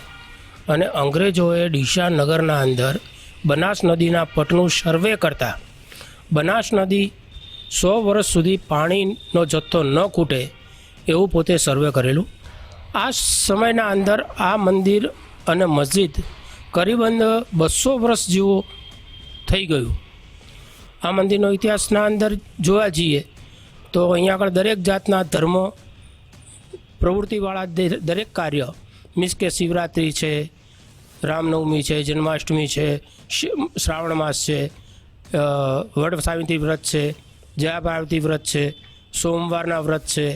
અને અંગ્રેજોએ ડીસા નગરના અંદર બનાસ નદીના પટનું સર્વે કરતા બનાસ નદી 100 વર્ષ સુધી પાણીનો જથ્થો ન ખૂટે એવું પોતે સર્વે કરેલું. આ સમયના અંદર આ મંદિર અને મસ્જિદ કરીબન 200 વર્ષ જેવું થઈ ગયું. આ મંદિરનો ઇતિહાસના અંદર જોવા જઈએ તો અહીંયા આગળ દરેક જાતના ધર્મ પ્રવૃત્તિવાળા દરેક કાર્ય, મીન્સ કે શિવરાત્રિ છે, રામનવમી છે, જન્માષ્ટમી છે, શ્રાવણ માસ છે, વડ સાવિત્રી વ્રત છે, જયા પાર્વતી વ્રત છે, સોમવારના વ્રત છે,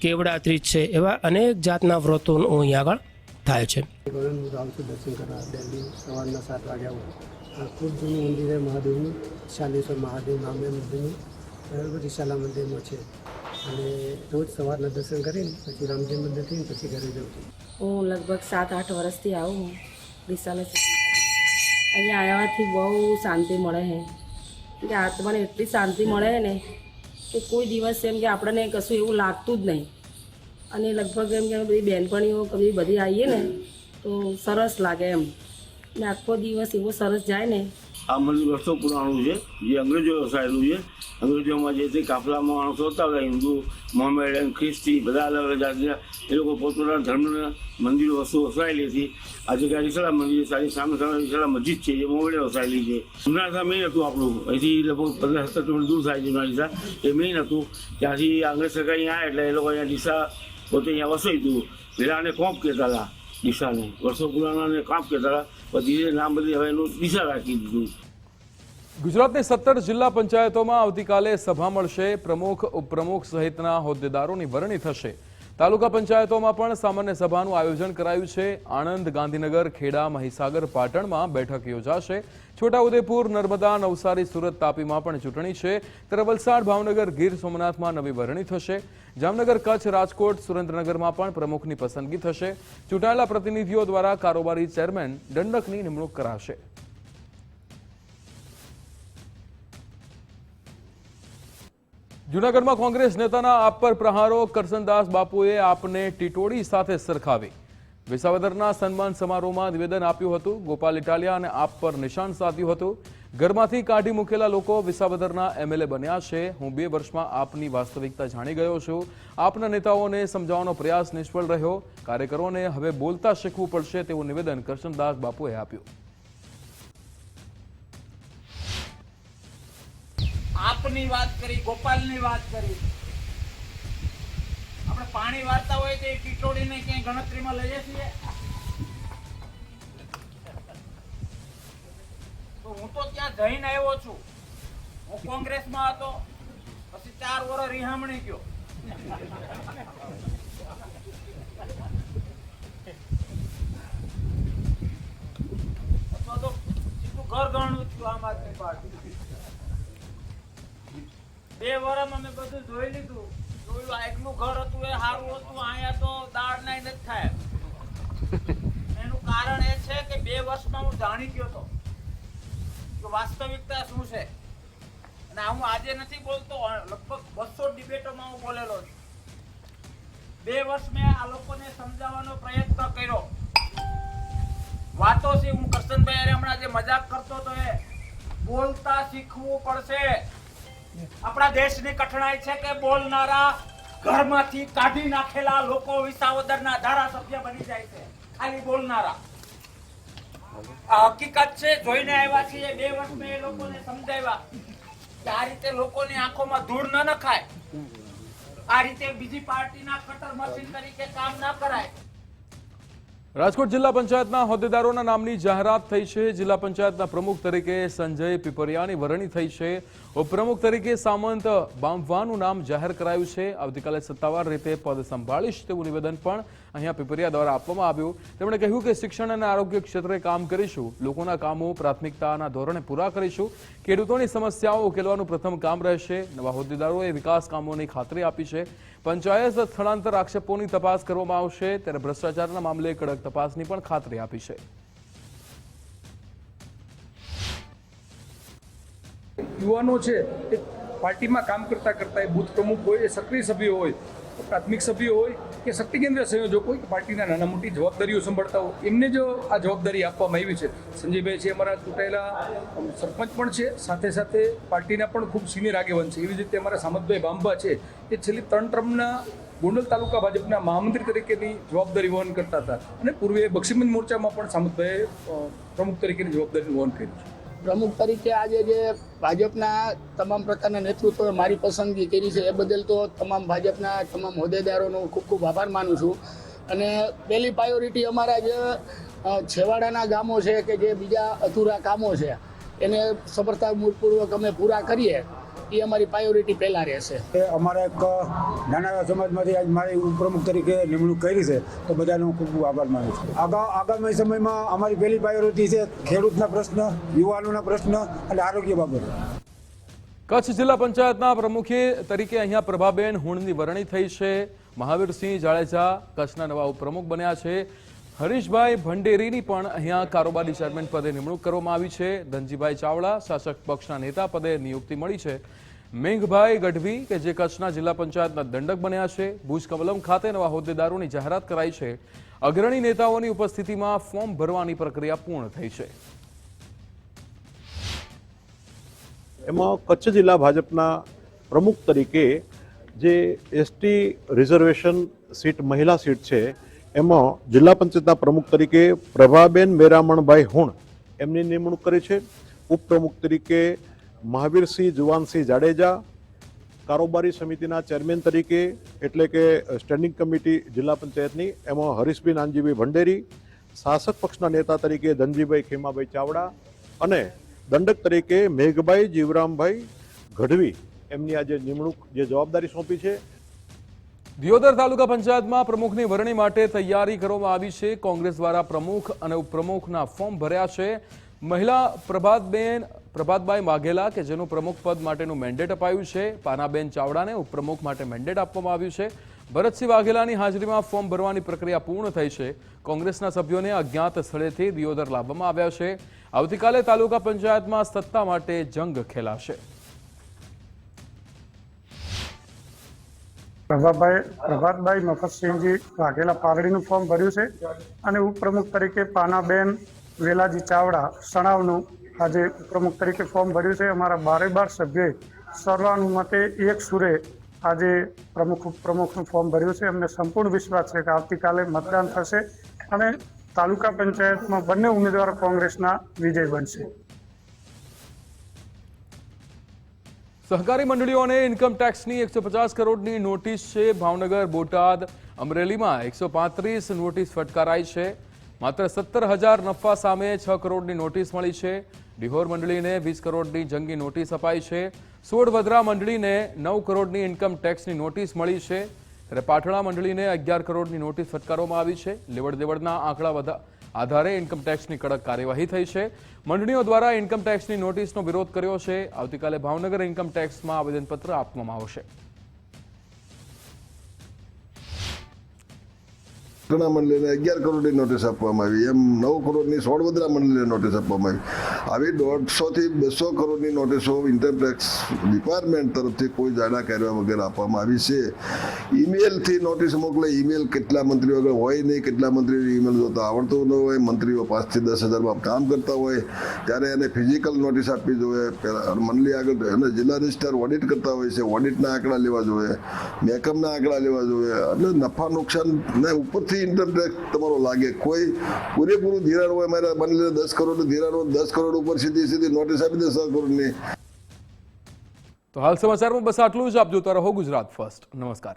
કેવડા ત્રીજ છે, એવા અનેક જાતના વ્રતોનું અહીંયા આગળ થાય છે. દર્શન કરવા દિલ્હી સવારના 7 વાગ્યા ખૂબ જૂનું મંદિર છે મહાદેવનું, શાલેશ્વર મહાદેવ નામે મંદિરનું રિસાલા મંદિરમાં છે અને રોજ સવારના દર્શન કરીને પછી રામજી મંદિર થઈને પછી ઘરે જાઉં છું. હું લગભગ 7-8 વર્ષથી આવું રિસાલેશ્વર. અહીંયા આવ્યાથી બહુ શાંતિ મળે છે કે આત્માને એટલી શાંતિ મળે છે ને કે કોઈ દિવસ એમ કે આપણને કશું એવું લાગતું જ નહીં. અને લગભગ એમ કે બધી બહેનપણીઓ બધી આવીએ ને તો સરસ લાગે એમ ને આખો દિવસ એવો સરસ જાય ને. આ મંદિર વર્ષો પુરાણું છે, જે અંગ્રેજો વસાયેલું છે. અંગ્રેજોમાં જે તે કાફલામાં માણસો હતા, હિન્દુ, મોહમ્મેડન, ખ્રિસ્તી, બધા અલગ અલગ જાતના એ લોકો પોતપોતાના ધર્મના મંદિરો વસ્તુ વસાયેલી હતી. આજે કે રિસાલા મંદિર સારી સામે રિસાલા મસ્જિદ છે, જે મોવડે વસાયેલી છે. જુનાડીસા મેઇન હતું આપણું, અહીંથી લગભગ 15-17 કિલોમીટર દૂર થાય જુનાડીસા, એ મેઇન હતું. ત્યાંથી અંગ્રેજ સરકાર અહીંયા આવ્યા એટલે એ લોકો અહીંયા ડીસા પોતે અહીંયા વસાવ્યું હતું. પહેલાં આને કોંપ કહેતા હતા, ડીસાને વર્ષો પુરાણાને કાંપ કહેતા હતા, પછી નામ બદલી હવે એનું ડીસા રાખી દીધું. ગુજરાતની 17 જિલ્લા પંચાયતોમાં આવતીકાલે સભા મળશે. પ્રમુખ, ઉપપ્રમુખ સહિતના હોદ્દેદારોની વરણી થશે. તાલુકા પંચાયતોમાં પણ સામાન્ય સભાનું આયોજન કરાયું છે. આણંદ, ગાંધીનગર, ખેડા, મહીસાગર, પાટણમાં બેઠક યોજાશે. છોટાઉદેપુર, નર્મદા, નવસારી, સુરત, તાપીમાં પણ ચૂંટણી છે, ત્યારે વલસાડ, ભાવનગર, ગીર સોમનાથમાં નવી વરણી થશે. જામનગર, કચ્છ, રાજકોટ, સુરેન્દ્રનગરમાં પણ પ્રમુખની પસંદગી થશે. ચૂંટાયેલા પ્રતિનિધિઓ દ્વારા કારોબારી ચેરમેન દંડકની નિમણૂક કરાશે. જૂનાગઢમાં કોંગ્રેસ નેતાના આપ પર પ્રહારો, કરસનદાસ બાપુએ આપને ટીટોડી સાથે સરખાવી. વિસાવદરના સન્માન સમારોહમાં નિવેદન આપ્યું હતું. ગોપાલ ઇટાલિયા અને આપ પર નિશાન સાધ્યું હતું. ઘરમાંથી કાઢી મૂકેલા લોકો વિસાવદરના એમએલએ બન્યા છે. હું 2 વર્ષમાં આપની વાસ્તવિકતા જાણી ગયો છું. આપના નેતાઓને સમજાવવાનો પ્રયાસ નિષ્ફળ રહ્યો. કાર્યકરોને હવે બોલતા શીખવું પડશે તેવું નિવેદન કરસનદાસ બાપુએ આપ્યું. આપની વાત કરી, ગોપાલની વાત કરી. આપણે પાણી વાળતા હોય તો ટીટોડીને ક્યાંય ગણતરીમાં લઈએ છીએ. તો હું તો ત્યાં જઈને આવ્યો છું. હું કોંગ્રેસમાં હતો, પછી 4 વર્ષ રિહામણી ગયો. અથવા તો સીધું ઘર ગણું છું આમ આદમી પાર્ટી. 2 વર્ષમાં મેં બધું જોઈ લીધું. જોયું એકનું ઘર હતું એ સારું હતું, અહીંયા તો દાળ નાઈ નથી થાય. એનું કારણ એ છે કે 2 વર્ષમાં હું જાણી ગયો હતો કે વાસ્તવિકતા શું છે. અને હું આજે નથી બોલતો, લગભગ 200 ડિબેટોમાં હું બોલેલો છું. 2 વર્ષ મેં આ લોકોને સમજાવવાનો પ્રયત્ન કર્યો. વાતો છે, હું કરશનભાઈ હમણાં જે મજાક કરતો હતો એ બોલતા શીખવું પડશે. આપણા દેશની કઠણાઈ છે કે બોલનારા ઘરમાંથી કાઢી નાખેલા લોકો વિસાવદરના ધારાસભ્ય બની જાય છે. ખાલી બોલનારા. આ હકીકત છે, જોઈને આવ્યા છીએ. 2 વર્ષ મેં એ લોકોને સમજાવ્યા કે આ રીતે લોકોની આંખોમાં ધૂળ ન નખાય, આ રીતે બીજી પાર્ટીના કટર મશીન તરીકે કામ ના કરાય. રાજકોટ જિલ્લા પંચાયતના હોદ્દેદારોના નામની જાહેરાત થઈ છે. જિલ્લા પંચાયતના પ્રમુખ તરીકે સંજય પીપરિયાની વરણી થઈ છે. ઉપપ્રમુખ તરીકે સામંત બામવાનું નામ જાહેર કરાયું છે. આવતીકાલે સત્તાવાર રીતે પદ સંભાળીશ તેવું નિવેદન પણ અહીંયા પીપરિયા દ્વારા આપવામાં આવ્યું. તેમણે કહ્યું કે શિક્ષણ અને આરોગ્ય ક્ષેત્રે કામ કરીશું. લોકોના કામો પ્રાથમિકતાના ધોરણે પૂરા કરીશું. ખેડૂતોની સમસ્યાઓ ઉકેલવાનું પ્રથમ કામ રહેશે. નવા હોદ્દેદારોએ વિકાસ કામોની ખાતરી આપી છે. પંચાયત સ્થળાંતર આક્ષેપોની તપાસ કરવામાં આવશે, ત્યારે ભ્રષ્ટાચારના મામલે કડક તપાસની પણ ખાતરી આપી છે. યુવાનો છે એ પાર્ટીમાં કામ કરતા કરતા એ બૂથ પ્રમુખ હોય, એ સક્રિય સભ્યો હોય, પ્રાથમિક સભ્યો હોય કે શક્તિ કેન્દ્ર સંયોજક હોય, પાર્ટીના નાના મોટી જવાબદારીઓ સંભાળતા હોય, એમને જો આ જવાબદારી આપવામાં આવી છે. સંજયભાઈ છે અમારા ચૂંટાયેલા સરપંચ પણ છે, સાથે સાથે પાર્ટીના પણ ખૂબ સિનિયર આગેવાન છે. એવી જ રીતે અમારા સામંતભાઈ બાંભા છે, એ છેલ્લી 3 ટર્મના ગોંડલ તાલુકા ભાજપના મહામંત્રી તરીકેની જવાબદારી વહન કરતા હતા અને પૂર્વે બક્ષીબંધ મોરચામાં પણ સામંતભાઈએ પ્રમુખ તરીકેની જવાબદારી વહન કરી છે. પ્રમુખ તરીકે આજે જે ભાજપના તમામ પ્રકારના નેતૃત્વએ મારી પસંદગી કરી છે એ બદલ તો તમામ ભાજપના તમામ હોદ્દેદારોનો ખૂબ ખૂબ આભાર માનું છું. અને પહેલી પ્રાયોરિટી અમારા જે છેવાડાના ગામો છે કે જે બીજા અધૂરા કામો છે એને સફળતાપૂર્વક અમે પૂરા કરીએ, એ અમારી પ્રાયોરિટી પહેલાં રહેશે. અમારા એક નાના એવા સમાજમાંથી આજ મારી ઉપપ્રમુખ તરીકે નિમણૂક કરી છે, તો બધાનો ખૂબ ખૂબ આભાર માનું છું. આગામી સમયમાં અમારી પહેલી પ્રાયોરિટી છે ખેડૂતના પ્રશ્ન, યુવાનોના પ્રશ્ન અને આરોગ્ય બાબત. કચ્છ જિલ્લા પંચાયતના પ્રમુખ તરીકે અહીંયા પ્રભાબેન હુણની વરણી થઈ છે. મહાવીરસિંહ જાડેજા કચ્છના નવા ઉપપ્રમુખ બન્યા છે. હરીશભાઈ ભંડેરીની પણ અહીંયા કારોબારી ચેરમેન પદે નિમણૂક કરવામાં આવી છે. ધનજીભાઈ ચાવડા શાસક પક્ષના નેતા પદે નિયુક્તિ મળી છે. મેઘભાઈ ગઢવી કે જે કચ્છના જિલ્લા પંચાયતના દંડક બન્યા છે. ભુજ કમલમ ખાતે નવા હોદ્દેદારોની જાહેરાત કરાઈ છે. અગ્રણી નેતાઓની ઉપસ્થિતિમાં ફોર્મ ભરવાની પ્રક્રિયા પૂર્ણ થઈ છે. એમાં કચ્છ જિલ્લા ભાજપના પ્રમુખ તરીકે જે એસટી રિઝર્વેશન સીટ મહિલા સીટ છે એમાં જિલ્લા પંચાયતના પ્રમુખ તરીકે પ્રભાબેન મેરામણભાઈ હુણ એમની નિમણૂક કરી છે. ઉપપ્રમુખ તરીકે મહાવીરસિંહ જુવાનસિંહ જાડેજા, કારોબારી સમિતિના ચેરમેન તરીકે એટલે કે સ્ટેન્ડિંગ કમિટી જિલ્લા પંચાયતની એમાં હરીશભાઈ નાનજીભાઈ ભંડેરી, શાસક પક્ષના નેતા તરીકે ધનજીભાઈ ખેમાભાઈ ચાવડા અને દંડક તરીકે મેઘભાઈ જીવરામભાઈ ગઢવી એમની આજે નિમણૂક જે જવાબદારી સોંપી છે. દિયોદર તાલુકા પંચાયતમાં પ્રમુખની વરણી માટે તૈયારી કરવામાં આવી છે. કોંગ્રેસ દ્વારા પ્રમુખ અને ઉપપ્રમુખના ફોર્મ ભર્યા છે. મહિલા પ્રભાતબાઈ વાઘેલા કે જેનું પ્રમુખ પદ માટેનું મેન્ડેટ અપાયું છે, પાનાબેન ચાવડાને ઉપપ્રમુખ માટે મેન્ડેટ આપવામાં આવ્યું છે. ભરતસિંહ વાઘેલાની હાજરીમાં ફોર્મ ભરવાની પ્રક્રિયા પૂર્ણ થઈ છે. કોંગ્રેસના સભ્યોને અજ્ઞાત સ્થળેથી દિયોદર લાવવામાં આવ્યા છે. આવતીકાલે તાલુકા પંચાયતમાં સત્તા માટે જંગ ખેલાશે. પ્રભાતભાઈ મફતસિંહજી વાઘેલા પારડીનું ફોર્મ ભર્યું છે અને ઉપપ્રમુખ તરીકે પાનાબેન વેલાજી ચાવડા સણાવનું આજે ઉપપ્રમુખ તરીકે ફોર્મ ભર્યું છે. અમારા 12 સભ્યોએ સર્વાનુમતે એક સુરે આજે ઉપપ્રમુખનું ફોર્મ ભર્યું છે. અમને સંપૂર્ણ વિશ્વાસ છે કે આવતીકાલે મતદાન થશે અને તાલુકા પંચાયતમાં બંને ઉમેદવારો કોંગ્રેસના વિજય બનશે. સહકારી મંડળીઓને ઇન્કમ ટેક્સની 150 કરોડની નોટિસ છે. ભાવનગર, બોટાદ, અમરેલીમાં 135 નોટિસ ફટકારાઈ છે. માત્ર 17,000 નફા સામે 6 કરોડની નોટિસ મળી છે. ડિહોર મંડળીને 20 કરોડની જંગી નોટિસ અપાઈ છે. સોડવદરા મંડળીને 9 કરોડની ઇન્કમ ટેક્સની નોટિસ મળી છે. ત્યારે પાટણા મંડળીને 11 કરોડની નોટિસ ફટકારવામાં આવી છે. લેવડ દેવડના આંકડા આધારે ઇન્કમ ટેક્સની કડક કાર્યવાહી થઈ છે. મંડળીઓ દ્વારા ઇન્કમ ટેક્સની નોટિસનો વિરોધ કર્યો છે. આવતીકાલે ભાવનગર ઇન્કમ ટેક્સમાં આવેદનપત્ર આપવામાં આવશે. પાટણા મંડળીને 11 કરોડની નોટિસ આપવામાં આવી, એમ 9 કરોડની સોડવદરા મંડળીને નોટિસ આપવામાં આવી. આવી 150 થી 200 કરોડની નોટિસો ઇન્કમટેક્સ ડિપાર્ટમેન્ટ તરફથી કોઈ જાડા કર્યા વગર આપવામાં આવી છે. ઈમેલથી નોટિસ મોકલે. ઈમેલ કેટલા મંત્રીઓ આગળ હોય નહીં, કેટલા મંત્રીઓ ઈમેલ જોતા આવડતું ન હોય, મંત્રીઓ 5 થી 10,000 કામ કરતા હોય ત્યારે એને ફિઝિકલ નોટિસ આપવી જોઈએ. મંડળી આગળ એને જિલ્લા રજિસ્ટ્રાર ઓડિટ કરતા હોય છે, ઓડિટના આંકડા લેવા જોઈએ, મહેકમના આંકડા લેવા જોઈએ. એટલે નફા નુકસાન ને ઉપરથી ઇન્કમ ટેક્સ તમારો લાગે. કોઈ પૂરેપૂરું ધિરાણ હોય, મારા બનેલા 10 કરોડ ધિરાણ હોય, 10 કરોડ ઉપર સીધી નોટિસ આપી દે 100 કરોડની. તો હાલ સમાચારમાં બસ આટલું જ. આપ જોતા રહો ગુજરાત ફર્સ્ટ. નમસ્કાર.